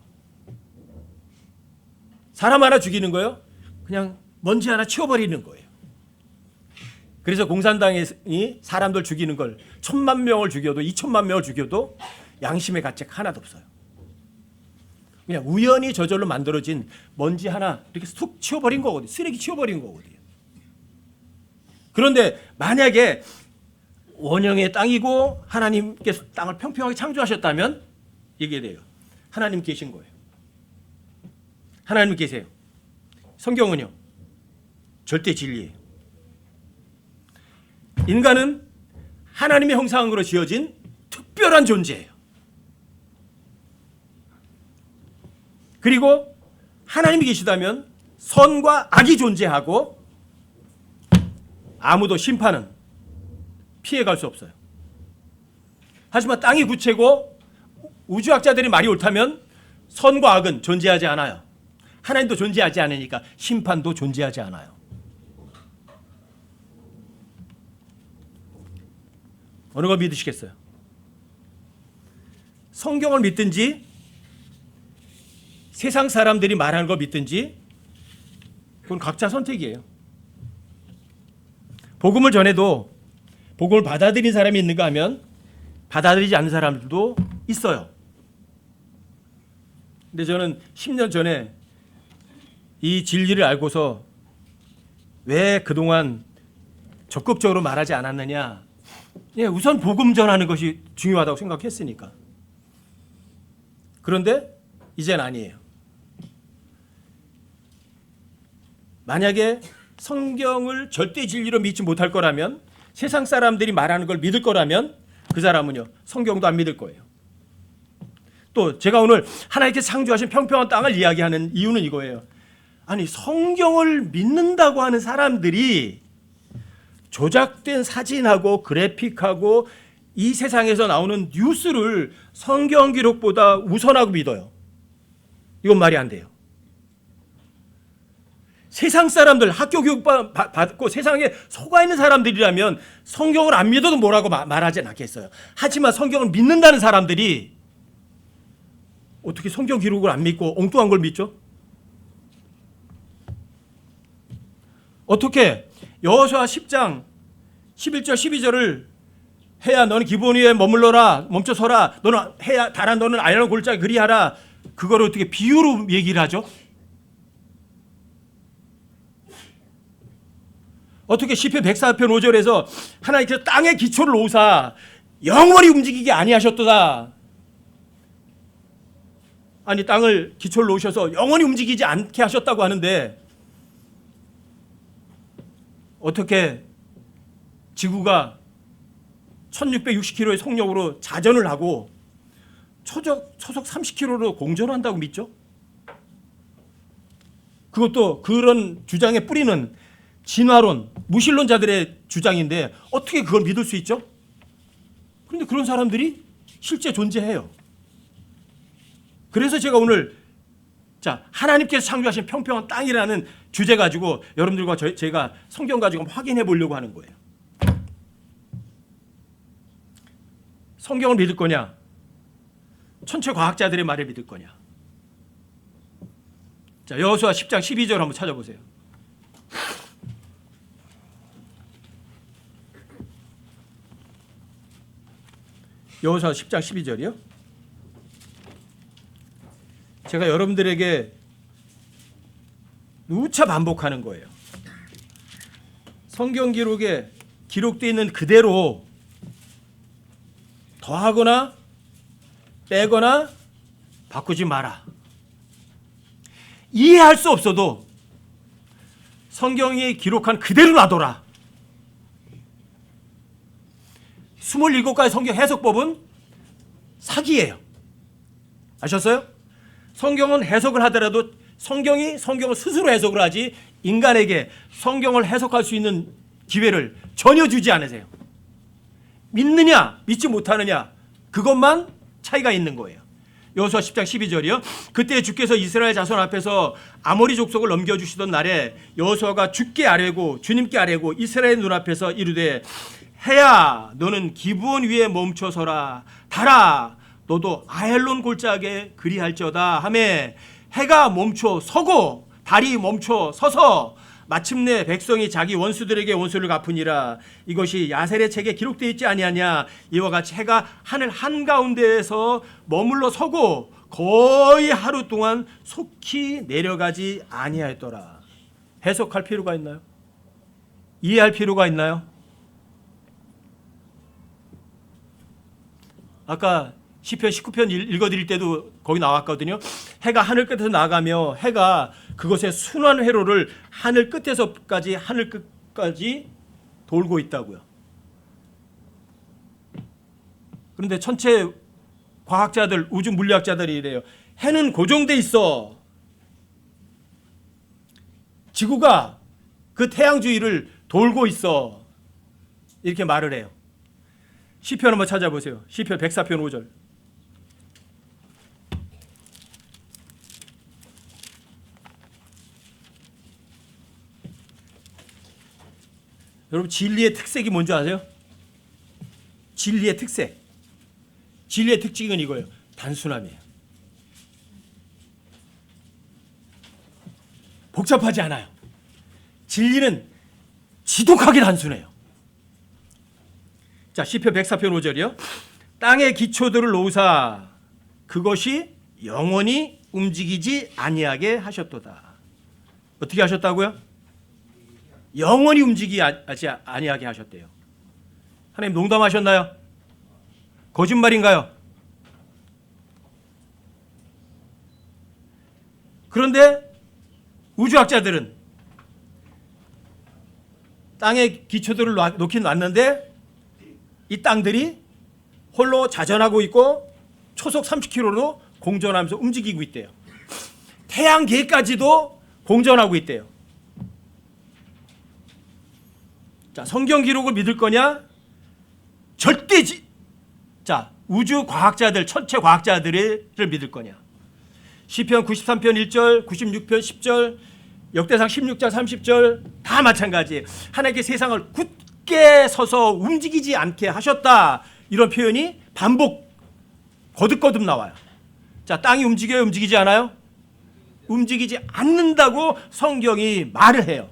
사람 하나 죽이는 거요, 그냥 먼지 하나 치워버리는 거예요. 그래서 공산당이 사람들 죽이는 걸 1000만 명을 죽여도 2000만 명을 죽여도 양심의 가책 하나도 없어요. 그냥 우연히 저절로 만들어진 먼지 하나 이렇게 툭 치워버린 거거든요. 쓰레기 치워버린 거거든요. 그런데 만약에 원형의 땅이고 하나님께서 땅을 평평하게 창조하셨다면 이게 돼요. 하나님 계신 거예요. 하나님 계세요. 성경은요, 절대 진리예요. 인간은 하나님의 형상으로 지어진 특별한 존재예요. 그리고 하나님이 계시다면 선과 악이 존재하고 아무도 심판은 피해갈 수 없어요. 하지만 땅이 구체고 우주학자들이 말이 옳다면 선과 악은 존재하지 않아요. 하나님도 존재하지 않으니까 심판도 존재하지 않아요. 어느 걸 믿으시겠어요? 성경을 믿든지 세상 사람들이 말하는 걸 믿든지 그건 각자 선택이에요. 복음을 전해도 복음을 받아들인 사람이 있는가 하면 받아들이지 않는 사람들도 있어요. 근데 저는 10년 전에 이 진리를 알고서 왜 그동안 적극적으로 말하지 않았느냐. 예, 우선 복음 전하는 것이 중요하다고 생각했으니까. 그런데 이젠 아니에요. 만약에 성경을 절대 진리로 믿지 못할 거라면 세상 사람들이 말하는 걸 믿을 거라면 그 사람은요 성경도 안 믿을 거예요. 또 제가 오늘 하나님께서 창조하신 평평한 땅을 이야기하는 이유는 이거예요. 아니 성경을 믿는다고 하는 사람들이 조작된 사진하고 그래픽하고 이 세상에서 나오는 뉴스를 성경 기록보다 우선하고 믿어요. 이건 말이 안 돼요. 세상 사람들 학교 교육 받고 세상에 속아 있는 사람들이라면 성경을 안 믿어도 뭐라고 말하진 않겠어요. 하지만 성경을 믿는다는 사람들이 어떻게 성경 기록을 안 믿고 엉뚱한 걸 믿죠? 어떻게 여호수아 10장 11절 12절을 해야 너는 기본 위에 머물러라 멈춰서라 너는 해야 달아 너는 아이론 골짜기 그리하라 그거를 어떻게 비유로 얘기를 하죠? 어떻게 시편 104편 5절에서 하나님께서 땅의 기초를 놓으사 영원히 움직이게 아니하셨도다. 아니 땅을 기초를 놓으셔서 영원히 움직이지 않게 하셨다고 하는데 어떻게 지구가 1660km의 속력으로 자전을 하고 초속 30km로 공전한다고 믿죠? 그것도 그런 주장의 뿌리는 진화론, 무신론자들의 주장인데 어떻게 그걸 믿을 수 있죠? 그런데 그런 사람들이 실제 존재해요. 그래서 제가 오늘 하나님께서 창조하신 평평한 땅이라는 주제 가지고 여러분들과 제가 성경 가지고 확인해 보려고 하는 거예요. 성경을 믿을 거냐? 천체 과학자들의 말을 믿을 거냐? 자, 여호수아 10장 12절 한번 찾아보세요. 여호수아 10장 12절이요. 제가 여러분들에게 누차 반복하는 거예요. 성경 기록에 기록되어 있는 그대로 더하거나 빼거나 바꾸지 마라. 이해할 수 없어도 성경이 기록한 그대로 놔둬라. 27가지 성경 해석법은 사기예요. 아셨어요? 성경은 해석을 하더라도 성경을 스스로 해석을 하지 인간에게 성경을 해석할 수 있는 기회를 전혀 주지 않으세요. 믿느냐 믿지 못하느냐 그것만 차이가 있는 거예요. 여호수아 10장 12절이요. 그때 주께서 이스라엘 자손 앞에서 아모리 족속을 넘겨주시던 날에 여호수아가 주께 아뢰고 주님께 아뢰고 이스라엘 눈앞에서 이르되 해야 너는 기브온 위에 멈춰서라 달아 너도 아헬론 골짜기에 그리할지어다 하매 해가 멈춰 서고 달이 멈춰 서서 마침내 백성이 자기 원수들에게 원수를 갚으니라. 이것이 야셀의 책에 기록되어 있지 아니하냐. 이와 같이 해가 하늘 한가운데에서 머물러 서고 거의 하루 동안 속히 내려가지 아니하였더라. 해석할 필요가 있나요? 이해할 필요가 있나요? 아까 시편 19편 읽어드릴 때도 거기 나왔거든요. 해가 하늘 끝에서 나가며 해가 그것의 순환 회로를 하늘 끝에서까지 하늘 끝까지 돌고 있다고요. 그런데 천체 과학자들, 우주 물리학자들이 이래요. 해는 고정돼 있어. 지구가 그 태양 주위를 돌고 있어. 이렇게 말을 해요. 시편 한번 찾아보세요. 시편 104편 5절. 여러분 진리의 특색이 뭔지 아세요? 진리의 특색. 진리의 특징은 이거예요. 단순함이에요. 복잡하지 않아요. 진리는 지독하게 단순해요. 자, 시편 104편 5절이요. 땅의 기초들을 놓으사 그것이 영원히 움직이지 아니하게 하셨도다. 어떻게 하셨다고요? 영원히 움직이지 아니하게 하셨대요. 하나님 농담하셨나요? 거짓말인가요? 그런데 우주학자들은 땅에 기초들을 놓긴 놨는데 이 땅들이 홀로 자전하고 있고 초속 30km로 공전하면서 움직이고 있대요. 태양계까지도 공전하고 있대요. 자, 성경 기록을 믿을 거냐? 자, 우주 과학자들, 천체 과학자들을 믿을 거냐? 시편 93편 1절, 96편 10절, 역대상 16장 30절 다 마찬가지예요. 하나님께 세상을 굳게 서서 움직이지 않게 하셨다. 이런 표현이 반복 거듭거듭 나와요. 자, 땅이 움직여요? 움직이지 않아요? 움직이지 않는다고 성경이 말을 해요.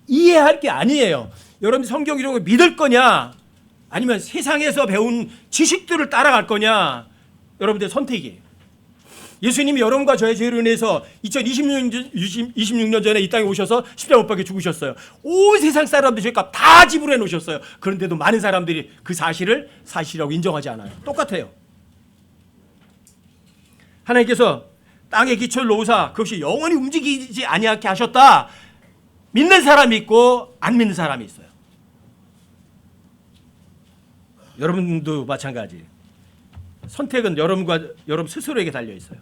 이해할 게 아니에요. 여러분 성경 기록을 믿을 거냐 아니면 세상에서 배운 지식들을 따라갈 거냐, 여러분들의 선택이에요. 예수님이 여러분과 저의 죄로 인해서 26년 전에 이 땅에 오셔서 십자가 못 박혀 죽으셨어요. 온 세상 사람들 죄값 다 지불해 놓으셨어요. 그런데도 많은 사람들이 그 사실을 사실이라고 인정하지 않아요. 똑같아요. 하나님께서 땅의 기초를 놓으사 그것이 영원히 움직이지 아니하게 하셨다. 믿는 사람이 있고 안 믿는 사람이 있어요. 여러분도 마찬가지. 선택은 여러분 스스로에게 달려 있어요.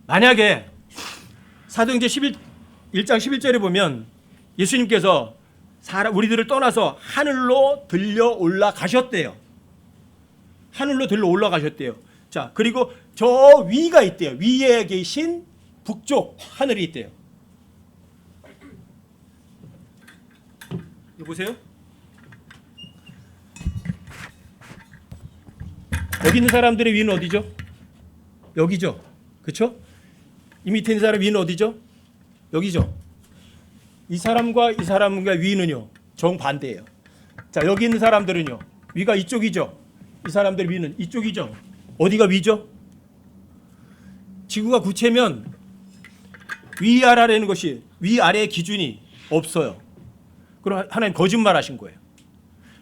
만약에 사도행전 1장 11절에 보면 예수님께서 우리들을 떠나서 하늘로 들려 올라가셨대요. 하늘로 들려 올라가셨대요. 자, 그리고 저 위가 있대요. 위에 계신 북쪽 하늘이 있대요. 이거 보세요. 여기 있는 사람들의 위는 어디죠? 여기죠. 그렇죠? 이 밑에 있는 사람 위는 어디죠? 여기죠. 이 사람과 이 사람과 위는요 정반대예요. 자, 여기 있는 사람들은요 위가 이쪽이죠. 이 사람들의 위는 이쪽이죠. 어디가 위죠? 지구가 구체면 위아래라는 것이 위아래의 기준이 없어요. 그럼 하나님 거짓말하신 거예요.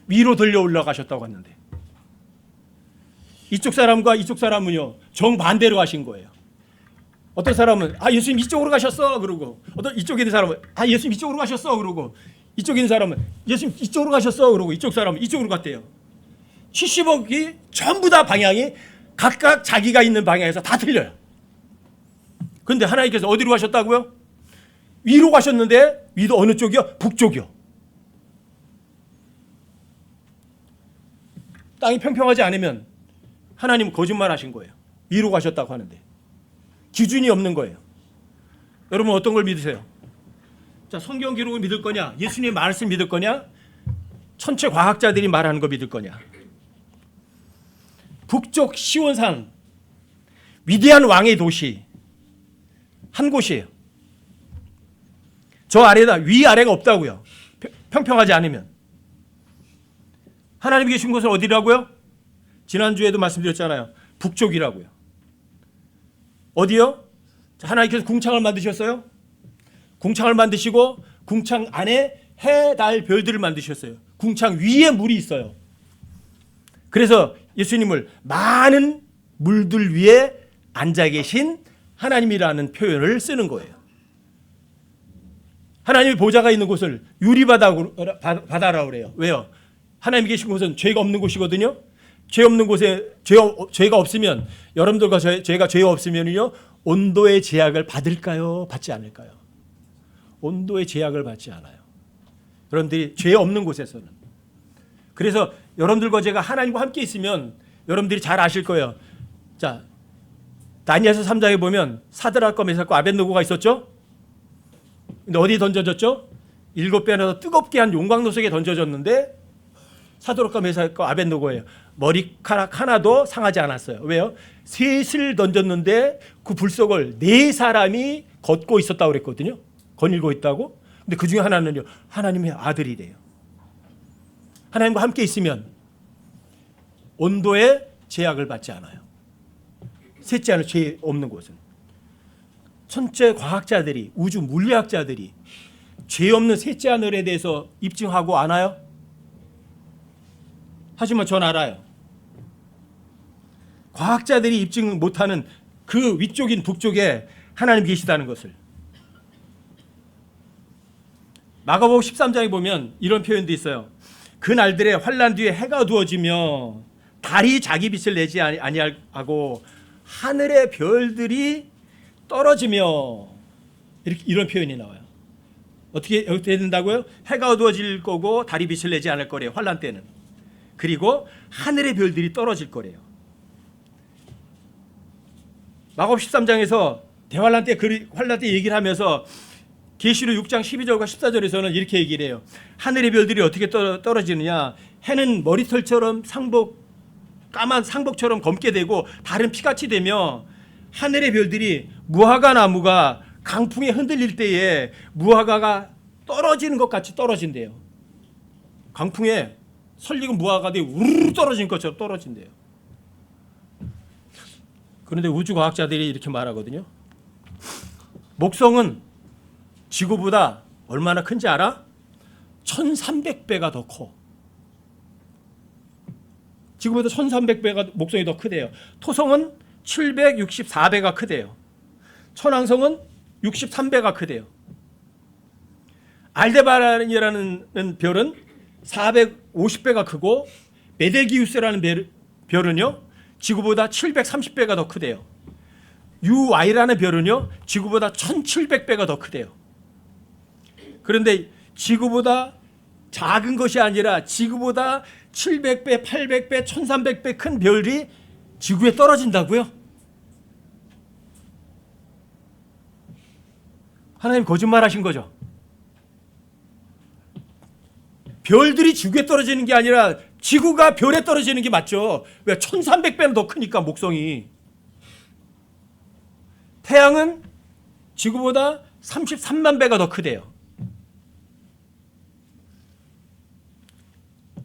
위로 들려 올라가셨다고 했는데 이쪽 사람과 이쪽 사람은요 정반대로 하신 거예요. 어떤 사람은 예수님 이쪽으로 가셨어 그러고, 어떤 이쪽에 있는 사람은 예수님 이쪽으로 가셨어 그러고, 이쪽에 있는 사람은 예수님 이쪽으로 가셨어 그러고, 이쪽 사람은 이쪽으로 갔대요. 70억이 전부 다 방향이 각각 자기가 있는 방향에서 다 틀려요. 그런데 하나님께서 어디로 가셨다고요? 위로 가셨는데 위도 어느 쪽이요? 북쪽이요. 땅이 평평하지 않으면 하나님은 거짓말하신 거예요. 위로 가셨다고 하는데 기준이 없는 거예요. 여러분 어떤 걸 믿으세요? 자, 성경 기록을 믿을 거냐? 예수님의 말씀 믿을 거냐? 천체 과학자들이 말하는 거 믿을 거냐? 북쪽 시온산 위대한 왕의 도시 한 곳이에요. 저 아래다 위아래가 없다고요. 평평하지 않으면. 하나님이 계신 곳은 어디라고요? 지난주에도 말씀드렸잖아요. 북쪽이라고요. 어디요? 하나님께서 궁창을 만드셨어요. 궁창을 만드시고 궁창 안에 해, 달, 별들을 만드셨어요. 궁창 위에 물이 있어요. 그래서 예수님을 많은 물들 위에 앉아 계신 하나님이라는 표현을 쓰는 거예요. 하나님의 보좌가 있는 곳을 유리바다라고 그래요. 왜요? 하나님이 계신 곳은 죄가 없는 곳이거든요. 죄 없는 곳에 죄가 없으면, 여러분들과 제가 죄가 없으면요 온도의 제약을 받을까요? 받지 않을까요? 온도의 제약을 받지 않아요. 여러분들이 죄 없는 곳에서는. 그래서 여러분들과 제가 하나님과 함께 있으면 여러분들이 잘 아실 거예요. 자, 다니엘서 3장에 보면 사드락과 메삭과 아벳느고가 있었죠. 근데 어디 던져졌죠? 7배나 더 뜨겁게 한 용광로석에 던져졌는데 사드락과 메삭과 아벳느고예요. 머리카락 하나도 상하지 않았어요. 왜요? 셋을 던졌는데 그 불속을 4사람이 걷고 있었다고 그랬거든요. 거닐고 있다고. 근데 그 중에 하나는요 하나님의 아들이래요. 하나님과 함께 있으면 온도에 제약을 받지 않아요. 셋째 하늘 죄 없는 곳은. 천체 과학자들이, 우주 물리학자들이 죄 없는 셋째 하늘에 대해서 입증하고 아나요? 하지만 전 알아요. 과학자들이 입증 못하는 그 위쪽인 북쪽에 하나님 계시다는 것을. 마가복음 13장에 보면 이런 표현도 있어요. 그 날들에 환난 뒤에 해가 어두워지며 달이 자기 빛을 내지 아니하고 하늘의 별들이 떨어지며 이런 표현이 나와요. 어떻게 된다고요? 해가 어두워질 거고 달이 빛을 내지 않을 거래요. 환난 때는. 그리고 하늘의 별들이 떨어질 거래요. 마가복음 13장에서 대환란 때 환란 때 얘기를 하면서 계시록 6장 12절과 14절에서는 이렇게 얘기를 해요. 하늘의 별들이 어떻게 떨어지느냐? 해는 머리털처럼 까만 상복처럼 검게 되고 달은 피같이 되며 하늘의 별들이 무화과 나무가 강풍에 흔들릴 때에 무화과가 떨어지는 것 같이 떨어진대요. 강풍에 설익은 무화과들이 우르르 떨어진 것처럼 떨어진대요. 그런데 우주과학자들이 이렇게 말하거든요. 목성은 지구보다 얼마나 큰지 알아? 1300배가 더 커. 지구보다 1300배가 목성이 더 크대요. 토성은 764배가 크대요. 천왕성은 63배가 크대요. 알데바란이라는 별은 450배가 크고 베telgeus라는 별은요 지구보다 730배가 더 크대요. UY라는 별은요 지구보다 1700배가 더 크대요. 그런데 지구보다 작은 것이 아니라 지구보다 700배, 800배, 1300배 큰 별이 지구에 떨어진다고요? 하나님 거짓말하신 거죠. 별들이 지구에 떨어지는 게 아니라 지구가 별에 떨어지는 게 맞죠. 왜? 1300배는 더 크니까 목성이. 태양은 지구보다 33만 배가 더 크대요.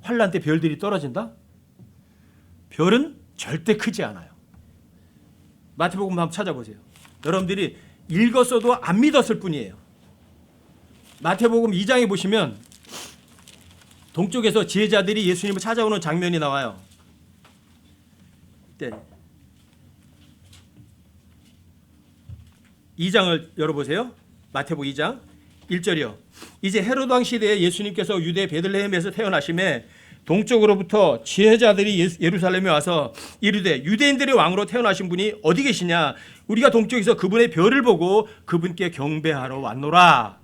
환란 때 별들이 떨어진다? 별은 절대 크지 않아요. 마태복음 한번 찾아보세요. 여러분들이 읽었어도 안 믿었을 뿐이에요. 마태복음 2장에 보시면 동쪽에서 지혜자들이 예수님을 찾아오는 장면이 나와요. 네. 2장을 열어보세요. 마태복음 2장 1절이요. 이제 헤로드 왕 시대에 예수님께서 유대 베들레헴에서 태어나심에 동쪽으로부터 지혜자들이 예루살렘에 와서 이르되 유대인들의 왕으로 태어나신 분이 어디 계시냐? 우리가 동쪽에서 그분의 별을 보고 그분께 경배하러 왔노라.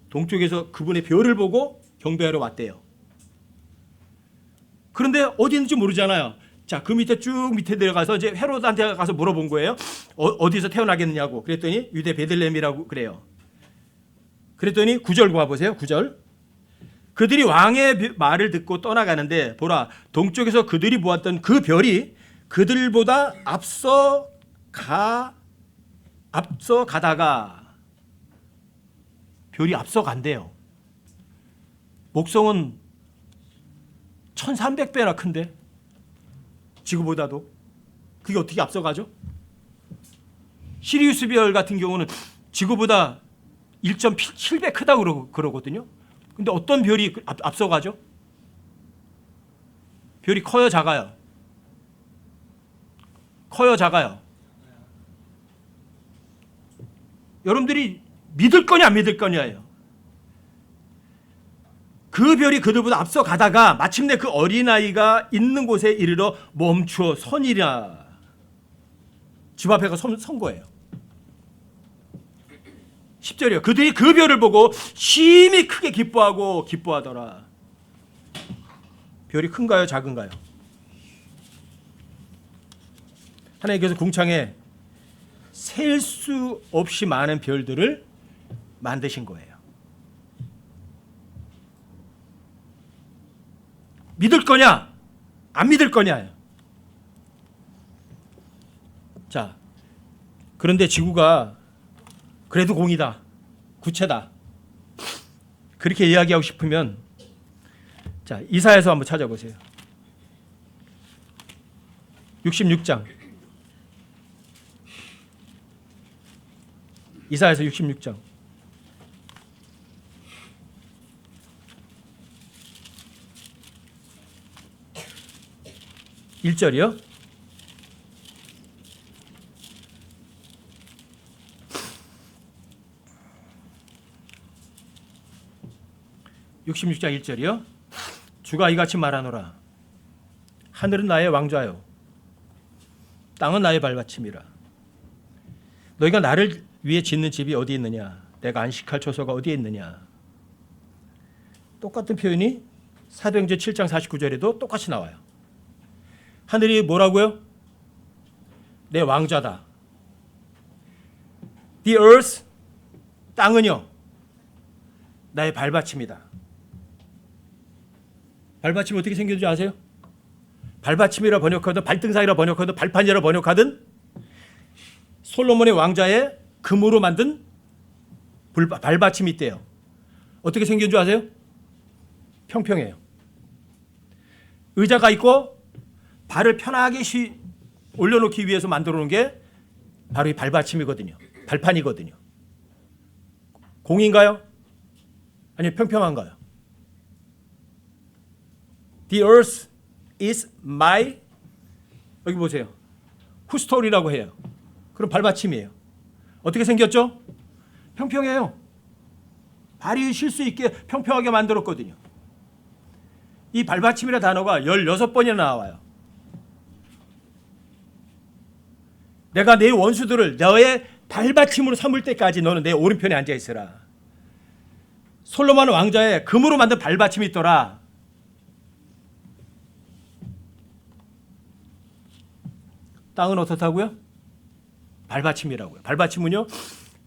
동쪽에서 그분의 별을 보고 경배하러 왔대요. 그런데 어디 있는지 모르잖아요. 자, 그 밑에 쭉 밑에 내려가서 이제 헤로드한테 가서 물어본 거예요. 어디서 태어나겠느냐고. 그랬더니 유대 베들레헴이라고 그래요. 그랬더니 9절 봐보세요. 9절. 그들이 왕의 말을 듣고 떠나가는데 보라 동쪽에서 그들이 보았던 그 별이 그들보다 앞서 가다가 별이 앞서 간대요. 목성은 1300배나 큰데 지구보다도. 그게 어떻게 앞서가죠? 시리우스 별 같은 경우는 지구보다 1.7배 크다고 그러거든요. 근데 어떤 별이 앞서가죠? 별이 커요, 작아요? 커요, 작아요? 여러분들이 믿을 거냐 안 믿을 거냐예요. 그 별이 그들보다 앞서 가다가 마침내 그 어린아이가 있는 곳에 이르러 멈추어 서니라. 집 앞에 가서 선 거예요. 10절이요. 그들이 그 별을 보고 심히 크게 기뻐하더라. 별이 큰가요, 작은가요? 하나님께서 궁창에 셀 수 없이 많은 별들을 만드신 거예요. 믿을 거냐, 안 믿을 거냐예요. 자, 그런데 지구가 그래도 공이다, 구체다, 그렇게 이야기하고 싶으면 자, 이사야서 한번 찾아보세요. 66장. 이사야서 66장. 1절이요. 66장 1절이요. 주가 이같이 말하노라. 하늘은 나의 왕좌요 땅은 나의 발받침이라. 너희가 나를 위해 짓는 집이 어디 있느냐? 내가 안식할 처소가 어디에 있느냐? 똑같은 표현이 사도행전 7장 49절에도 똑같이 나와요. 하늘이 뭐라고요? 내 왕좌다. The earth, 땅은요, 나의 발받침이다. 발받침이 어떻게 생겼는지 아세요? 발받침이라 번역하든 발등상이라 번역하든 발판이라 번역하든 솔로몬의 왕좌에 금으로 만든 발받침이 있대요. 어떻게 생긴 줄 아세요? 평평해요. 의자가 있고 발을 편하게 올려놓기 위해서 만들어 놓은 게 바로 이 발받침이거든요. 발판이거든요. 공인가요? 아니면 평평한가요? The earth is my, 여기 보세요. 후스톨이라고 해요. 그럼 발받침이에요. 어떻게 생겼죠? 평평해요. 발이 쉴 수 있게 평평하게 만들었거든요. 이 발받침이라는 단어가 16번이나 나와요. 내가 내 원수들을 너의 발받침으로 삼을 때까지 너는 내 오른편에 앉아 있으라. 솔로몬 왕좌에 금으로 만든 발받침이 있더라. 땅은 어떻다고요? 발받침이라고요. 발받침은요,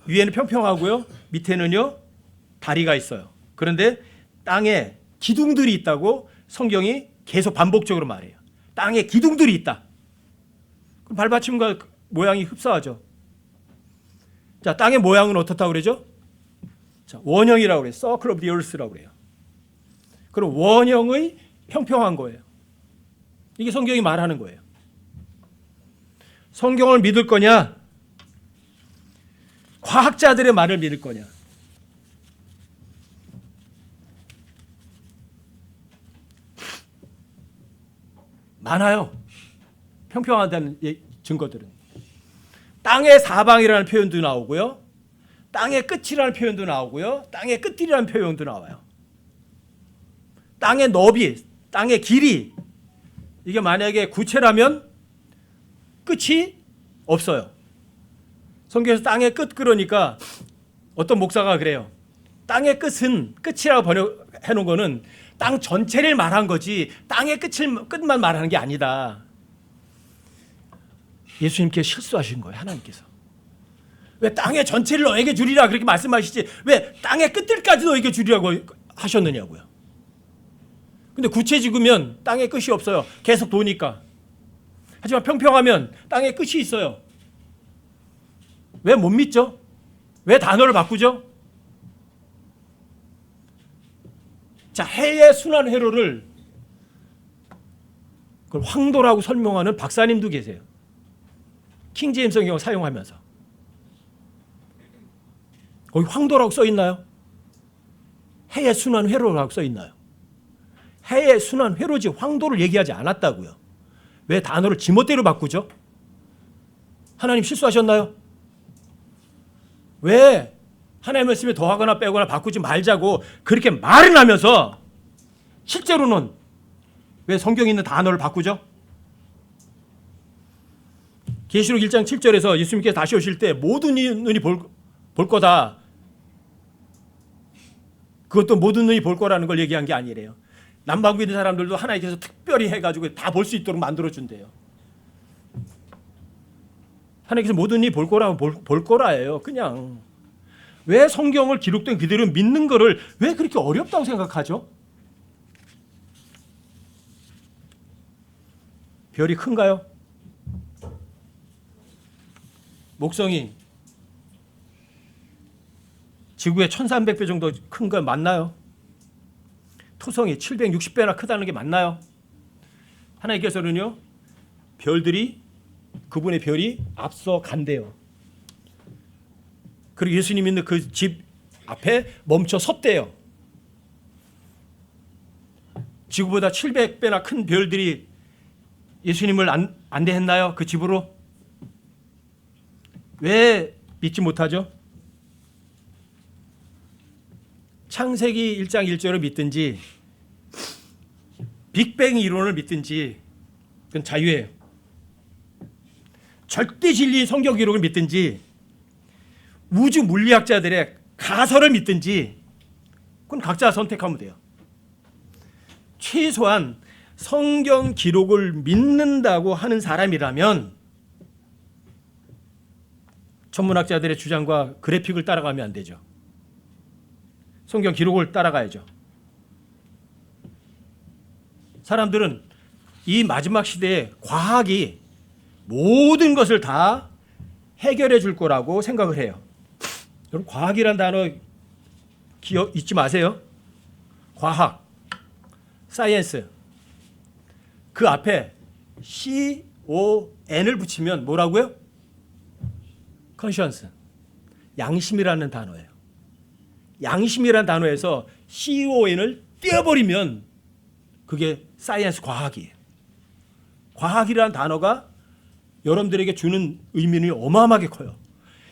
위에는 평평하고요, 밑에는요 다리가 있어요. 그런데 땅에 기둥들이 있다고 성경이 계속 반복적으로 말해요. 땅에 기둥들이 있다. 그럼 발받침과 모양이 흡사하죠. 자, 땅의 모양은 어떻다고 그러죠? 자, 원형이라고 그래요. Circle of the Earth라고 그래요. 그럼 원형의 평평한 거예요. 이게 성경이 말하는 거예요. 성경을 믿을 거냐? 과학자들의 말을 믿을 거냐? 많아요. 평평하다는 증거들은. 땅의 사방이라는 표현도 나오고요. 땅의 끝이라는 표현도 나오고요. 땅의 끝이라는 표현도 나와요. 땅의 너비, 땅의 길이, 이게 만약에 구체라면 끝이 없어요. 성경에서 땅의 끝 그러니까 어떤 목사가 그래요. 땅의 끝은, 끝이라고 번역해 놓은 거는 땅 전체를 말한 거지 땅의 끝만 말하는 게 아니다. 예수님께서 실수하신 거예요. 하나님께서. 왜 땅의 전체를 너에게 주리라 그렇게 말씀하시지 왜 땅의 끝들까지 너에게 주리라고 하셨느냐고요. 근데 구체 지으면 땅의 끝이 없어요. 계속 도니까. 하지만 평평하면 땅의 끝이 있어요. 왜 못 믿죠? 왜 단어를 바꾸죠? 자, 해의 순환 회로를 그걸 황도라고 설명하는 박사님도 계세요. 킹제임스 성경을 사용하면서. 거기 황도라고 써 있나요? 해의 순환 회로라고 써 있나요? 해의 순환 회로지 황도를 얘기하지 않았다고요. 왜 단어를 지멋대로 바꾸죠? 하나님 실수하셨나요? 왜 하나님 말씀에 더하거나 빼거나 바꾸지 말자고 그렇게 말을 하면서 실제로는 왜 성경에 있는 단어를 바꾸죠? 계시록 1장 7절에서 예수님께서 다시 오실 때 모든 눈이 볼 거다. 그것도 모든 눈이 볼 거라는 걸 얘기한 게 아니래요. 남방구 있는 사람들도 하나님께서 특별히 해가지고 다 볼 수 있도록 만들어준대요. 하나님께서 모든 눈이 볼 거라고 볼 거라예요. 그냥. 왜 성경을 기록된 그대로 믿는 거를 왜 그렇게 어렵다고 생각하죠? 별이 큰가요? 목성이 지구의 1300배 정도 큰 건 맞나요? 토성이 760배나 크다는 게 맞나요? 하나님께서는요, 별들이, 그분의 별이 앞서 간대요. 그리고 예수님 있는 그 집 앞에 멈춰 섰대요. 지구보다 700배나 큰 별들이 예수님을 안내했나요? 그 집으로? 왜 믿지 못하죠? 창세기 1장 1절을 믿든지 빅뱅 이론을 믿든지 그건 자유예요. 절대 진리인 성경 기록을 믿든지 우주 물리학자들의 가설을 믿든지 그건 각자 선택하면 돼요. 최소한 성경 기록을 믿는다고 하는 사람이라면 천문학자들의 주장과 그래픽을 따라가면 안 되죠. 성경 기록을 따라가야죠. 사람들은 이 마지막 시대에 과학이 모든 것을 다 해결해 줄 거라고 생각을 해요. 여러분, 과학이란 단어 잊지 마세요. 과학, 사이언스. 그 앞에 CON을 붙이면 뭐라고요? conscience. 양심이라는 단어예요. 양심이라는 단어에서 CON을 떼어버리면 그게 사이언스, 과학이에요. 과학이라는 단어가 여러분들에게 주는 의미는 어마어마하게 커요.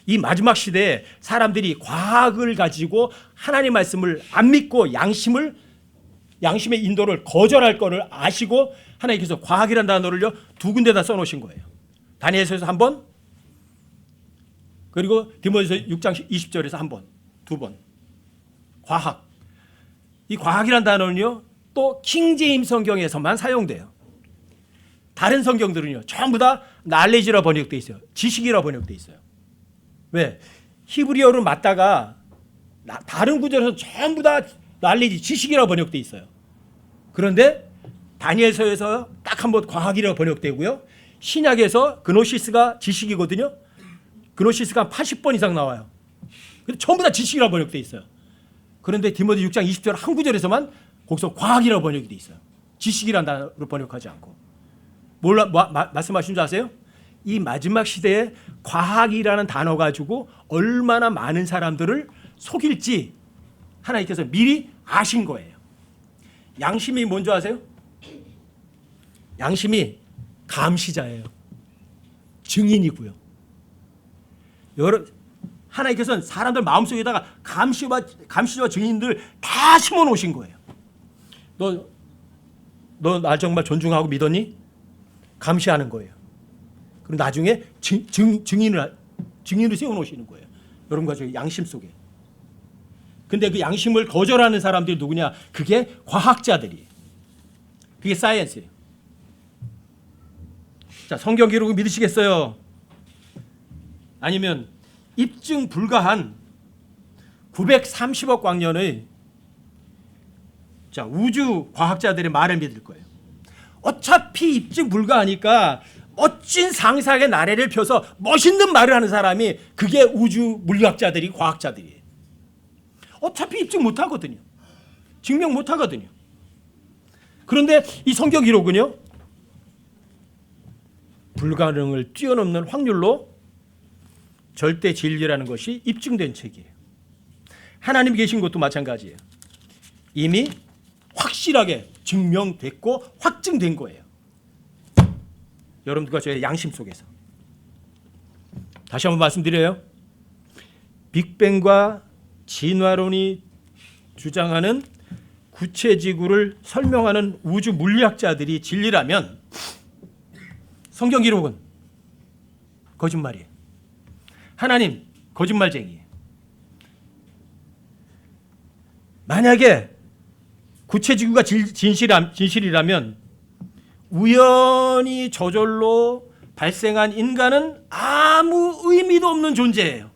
이 마지막 시대에 사람들이 과학을 가지고 하나님 말씀을 안 믿고 양심의 인도를 거절할 거를 아시고 하나님께서 과학이라는 단어를요 2군데다 써놓으신 거예요. 다니엘서에서 한 번, 그리고 디모데서 6장 20절에서 한 번, 2번. 과학. 이 과학이라는 단어는요 또 킹제임스 성경에서만 사용돼요. 다른 성경들은요 전부 다 knowledge라 번역돼 있어요. 지식이라 번역돼 있어요. 왜? 히브리어로 맞다가 다른 구절에서 전부 다 knowledge, 지식이라 번역돼 있어요. 그런데 다니엘서에서 딱 한 번 과학이라 번역되고요. 신약에서 그노시스가 지식이거든요. 그노시스가 80번 이상 나와요. 근데 전부 다 지식이라 번역돼 있어요. 그런데 디모데 6장 20절 한 구절에서만 거기서 과학이라 번역이 돼 있어요. 지식이란 단어로 번역하지 않고. 말씀하신 줄 아세요? 이 마지막 시대에 과학이라는 단어 가지고 얼마나 많은 사람들을 속일지 하나님께서 미리 아신 거예요. 양심이 뭔지 아세요? 양심이 감시자예요. 증인이고요. 하나님께서는 사람들 마음속에다가 감시와 증인들 다 심어 놓으신 거예요. 너 나 정말 존중하고 믿었니? 감시하는 거예요. 그리고 나중에 증인을 세워 놓으시는 거예요. 여러분과 저 양심 속에. 근데 그 양심을 거절하는 사람들이 누구냐? 그게 과학자들이에요. 그게 사이언스예요. 자, 성경 기록을 믿으시겠어요? 아니면 입증 불가한 930억 광년의 우주 과학자들의 말을 믿을 거예요. 어차피 입증 불가하니까 멋진 상상의 나래를 펴서 멋있는 말을 하는 사람이 그게 우주 물리학자들이, 과학자들이에요. 어차피 입증 못하거든요. 증명 못하거든요. 그런데 이 성경 기록은요 불가능을 뛰어넘는 확률로 절대 진리라는 것이 입증된 책이에요. 하나님 계신 것도 마찬가지예요. 이미 확실하게 증명됐고 확증된 거예요. 여러분들과 저의 양심 속에서. 다시 한번 말씀드려요. 빅뱅과 진화론이 주장하는 구체지구를 설명하는 우주 물리학자들이 진리라면 성경 기록은 거짓말이에요. 하나님 거짓말쟁이에요. 만약에 구체지구가 진실이라면 우연히 저절로 발생한 인간은 아무 의미도 없는 존재예요.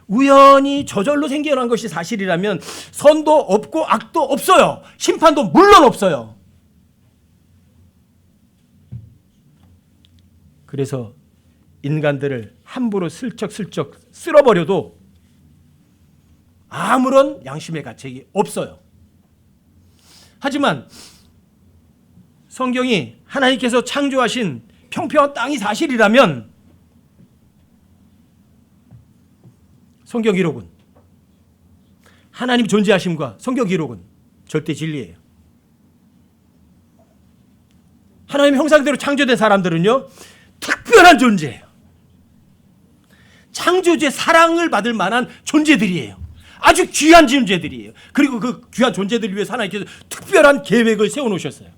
우연히 저절로 생겨난 것이 사실이라면 선도 없고 악도 없어요. 심판도 물론 없어요. 그래서 인간들을 함부로 슬쩍슬쩍 쓸어버려도 아무런 양심의 가책이 없어요. 하지만 성경이 하나님께서 창조하신 평평한 땅이 사실이라면 성경 기록은, 하나님 존재하심과 성경 기록은 절대 진리예요. 하나님 형상대로 창조된 사람들은요 특별한 존재예요. 창조주의 사랑을 받을 만한 존재들이에요. 아주 귀한 존재들이에요. 그리고 그 귀한 존재들을 위해서 하나님께서 특별한 계획을 세워놓으셨어요.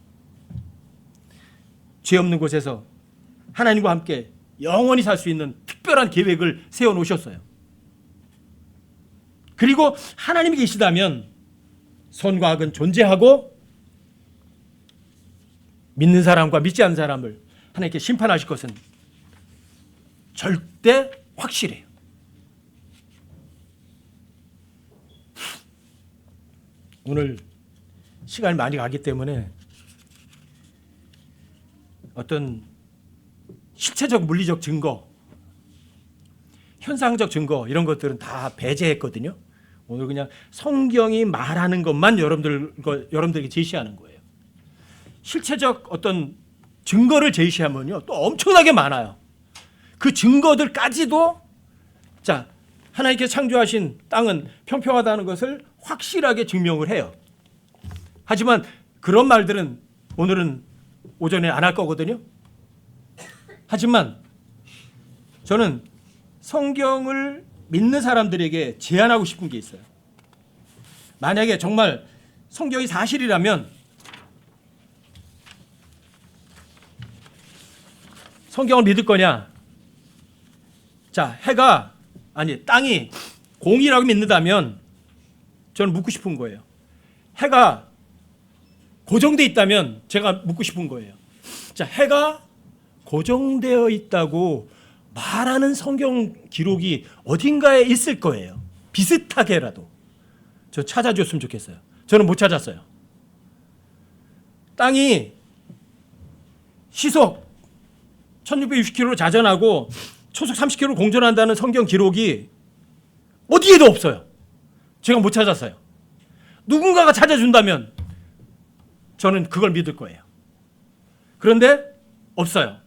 죄 없는 곳에서 하나님과 함께 영원히 살 수 있는 특별한 계획을 세워놓으셨어요. 그리고 하나님이 계시다면 선과 악은 존재하고 믿는 사람과 믿지 않는 사람을 하나님께 심판하실 것은 절대 확실해요. 오늘 시간이 많이 가기 때문에 어떤 실체적 물리적 증거, 현상적 증거 이런 것들은 다 배제했거든요. 오늘 그냥 성경이 말하는 것만 여러분들에게 제시하는 거예요. 실체적 어떤 증거를 제시하면요 또 엄청나게 많아요. 그 증거들까지도 자 하나님께서 창조하신 땅은 평평하다는 것을 확실하게 증명을 해요. 하지만 그런 말들은 오늘은 오전에 안 할 거거든요. 하지만 저는 성경을 믿는 사람들에게 제안하고 싶은 게 있어요. 만약에 정말 성경이 사실이라면 성경을 믿을 거냐? 자, 땅이 공이라고 믿는다면 저는 묻고 싶은 거예요. 해가 고정되어 있다면 제가 묻고 싶은 거예요. 자, 해가 고정되어 있다고 말하는 성경 기록이 어딘가에 있을 거예요. 비슷하게라도. 저 찾아줬으면 좋겠어요. 저는 못 찾았어요. 땅이 시속 1660km로 자전하고 초속 30km로 공전한다는 성경 기록이 어디에도 없어요. 제가 못 찾았어요. 누군가가 찾아준다면 저는 그걸 믿을 거예요. 그런데 없어요.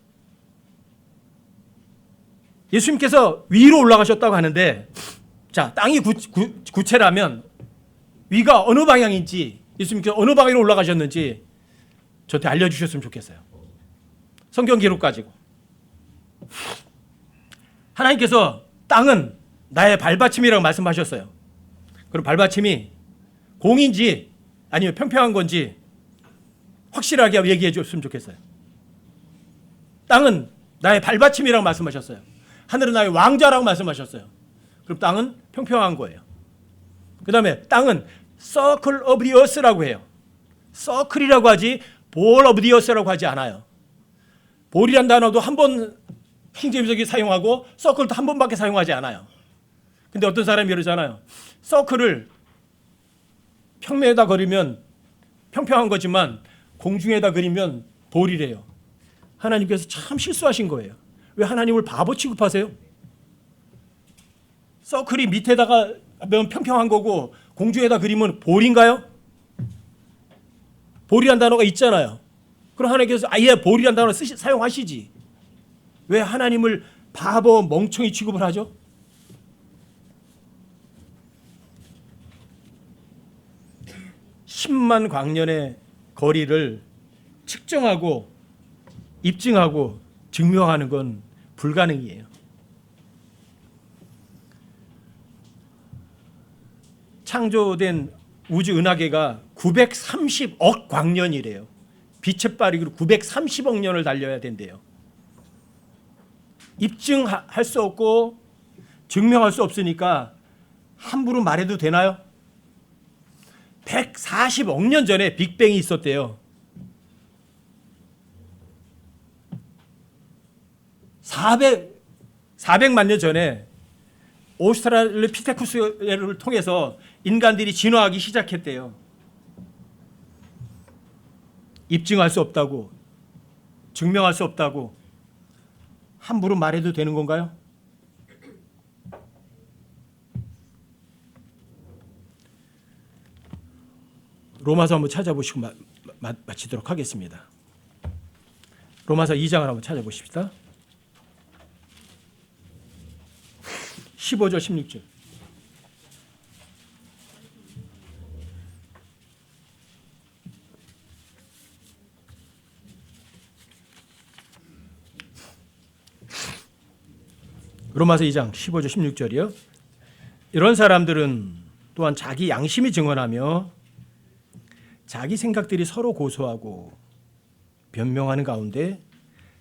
예수님께서 위로 올라가셨다고 하는데 자, 땅이 구체라면 위가 어느 방향인지 예수님께서 어느 방향으로 올라가셨는지 저한테 알려주셨으면 좋겠어요. 성경 기록 가지고. 하나님께서 땅은 나의 발받침이라고 말씀하셨어요. 그럼 발받침이 공인지 아니면 평평한 건지 확실하게 얘기해 줬으면 좋겠어요. 땅은 나의 발받침이라고 말씀하셨어요. 하늘은 나의 왕자라고 말씀하셨어요. 그럼 땅은 평평한 거예요. 그 다음에 땅은 circle of the earth라고 해요. circle이라고 하지 ball of the earth라고 하지 않아요. 볼이란 단어도 한 번 행정적이 사용하고 서클도 한 번밖에 사용하지 않아요. 근데 어떤 사람이 이러잖아요. 서클을 평면에다 그리면 평평한 거지만 공중에다 그리면 볼이래요. 하나님께서 참 실수하신 거예요. 왜 하나님을 바보 취급하세요? 서클이 밑에다가 하면 평평한 거고 공중에다 그리면 볼인가요? 볼이란 단어가 있잖아요. 그럼 하나님께서 아예 볼이란 단어 사용하시지. 왜 하나님을 바보 멍청이 취급을 하죠? (10만) 광년의 거리를 측정하고 입증하고 증명하는 건 불가능이에요. 창조된 우주 은하계가 930억 광년이래요. 빛의 빠르기로 930억 년을 달려야 된대요. 입증할 수 없고 증명할 수 없으니까 함부로 말해도 되나요? 140억 년 전에 빅뱅이 있었대요. 400만 년 전에 오스트랄로피테쿠스를 통해서 인간들이 진화하기 시작했대요. 입증할 수 없다고, 증명할 수 없다고 함부로 말해도 되는 건가요? 로마서 한번 찾아보시고 마치도록 하겠습니다. 로마서 2장을 한번 찾아보십시다. 15절 16절. 로마서 2장 15절 16절이요. 이런 사람들은 또한 자기 양심이 증언하며 자기 생각들이 서로 고소하고 변명하는 가운데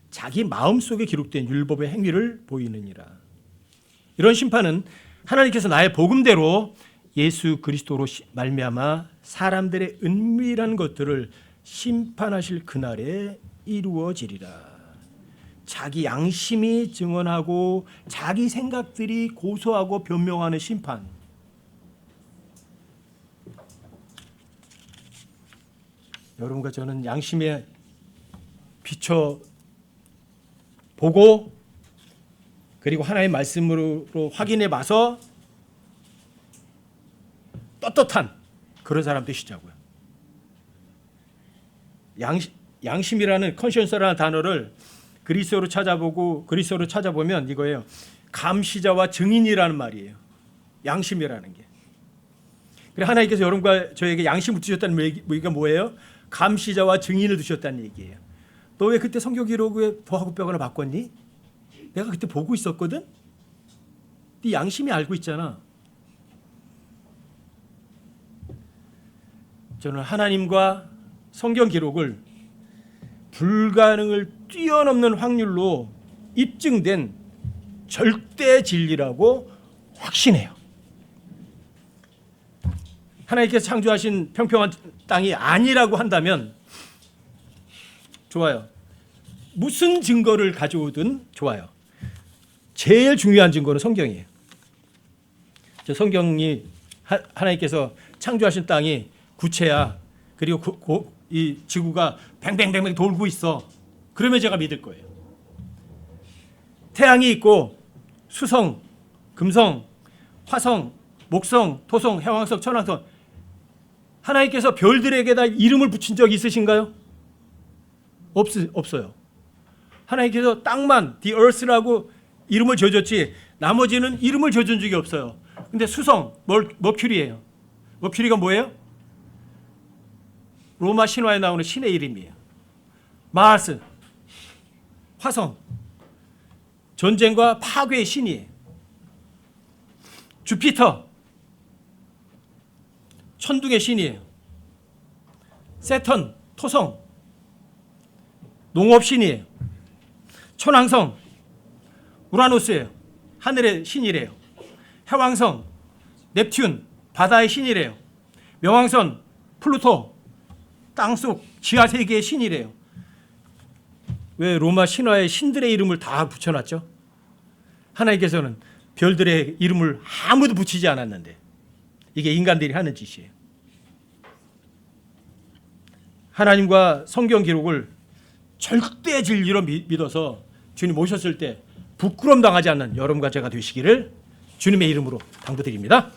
자기 마음속에 기록된 율법의 행위를 보이느니라. 이런 심판은 하나님께서 나의 복음대로 예수 그리스도로 말미암아 사람들의 은밀한 것들을 심판하실 그날에 이루어지리라. 자기 양심이 증언하고 자기 생각들이 고소하고 변명하는 심판. 여러분과 저는 양심에 비춰 보고 그리고 하나님의 말씀으로 확인해 봐서 떳떳한 그런 사람 되시자고요. 양심이라는 컨시언스라는 단어를 그리스어로 찾아보면 이거예요. 감시자와 증인이라는 말이에요. 양심이라는 게. 그래 하나님께서 여러분과 저에게 양심을 주셨다는 얘기가 뭐예요? 감시자와 증인을 두셨다는 얘기예요. 너 왜 그때 성경 기록에 더하고 뼈가 바꿨니? 내가 그때 보고 있었거든? 네 양심이 알고 있잖아. 저는 하나님과 성경 기록을 불가능을 뛰어넘는 확률로 입증된 절대 진리라고 확신해요. 하나님께서 창조하신 평평한 땅이 아니라고 한다면 좋아요. 무슨 증거를 가져오든 좋아요. 제일 중요한 증거는 성경이에요. 저 성경이 하나님께서 창조하신 땅이 구체야. 그리고 이 지구가 뱅뱅뱅뱅 돌고 있어. 그러면 제가 믿을 거예요. 태양이 있고 수성, 금성, 화성, 목성, 토성, 해왕성, 천왕성. 하나님께서 별들에게다 이름을 붙인 적이 있으신가요? 없어요. 하나님께서 땅만 the earth라고 이름을 지어줬지 나머지는 이름을 지어준 적이 없어요. 근데 수성, 머큐리예요. 머큐리가 뭐예요? 로마 신화에 나오는 신의 이름이에요. 마르스, 화성, 전쟁과 파괴의 신이에요. 주피터, 천둥의 신이에요. 세턴, 토성, 농업 신이에요. 천왕성, 우라노스예요. 하늘의 신이래요. 해왕성, 넵튠, 바다의 신이래요. 명왕선, 플루토, 땅속 지하 세계의 신이래요. 왜 로마 신화에 신들의 이름을 다 붙여놨죠? 하나님께서는 별들의 이름을 아무도 붙이지 않았는데 이게 인간들이 하는 짓이에요. 하나님과 성경 기록을 절대 진리로 믿어서 주님 오셨을 때 부끄러움 당하지 않는 여러분과 제가 되시기를 주님의 이름으로 당부드립니다.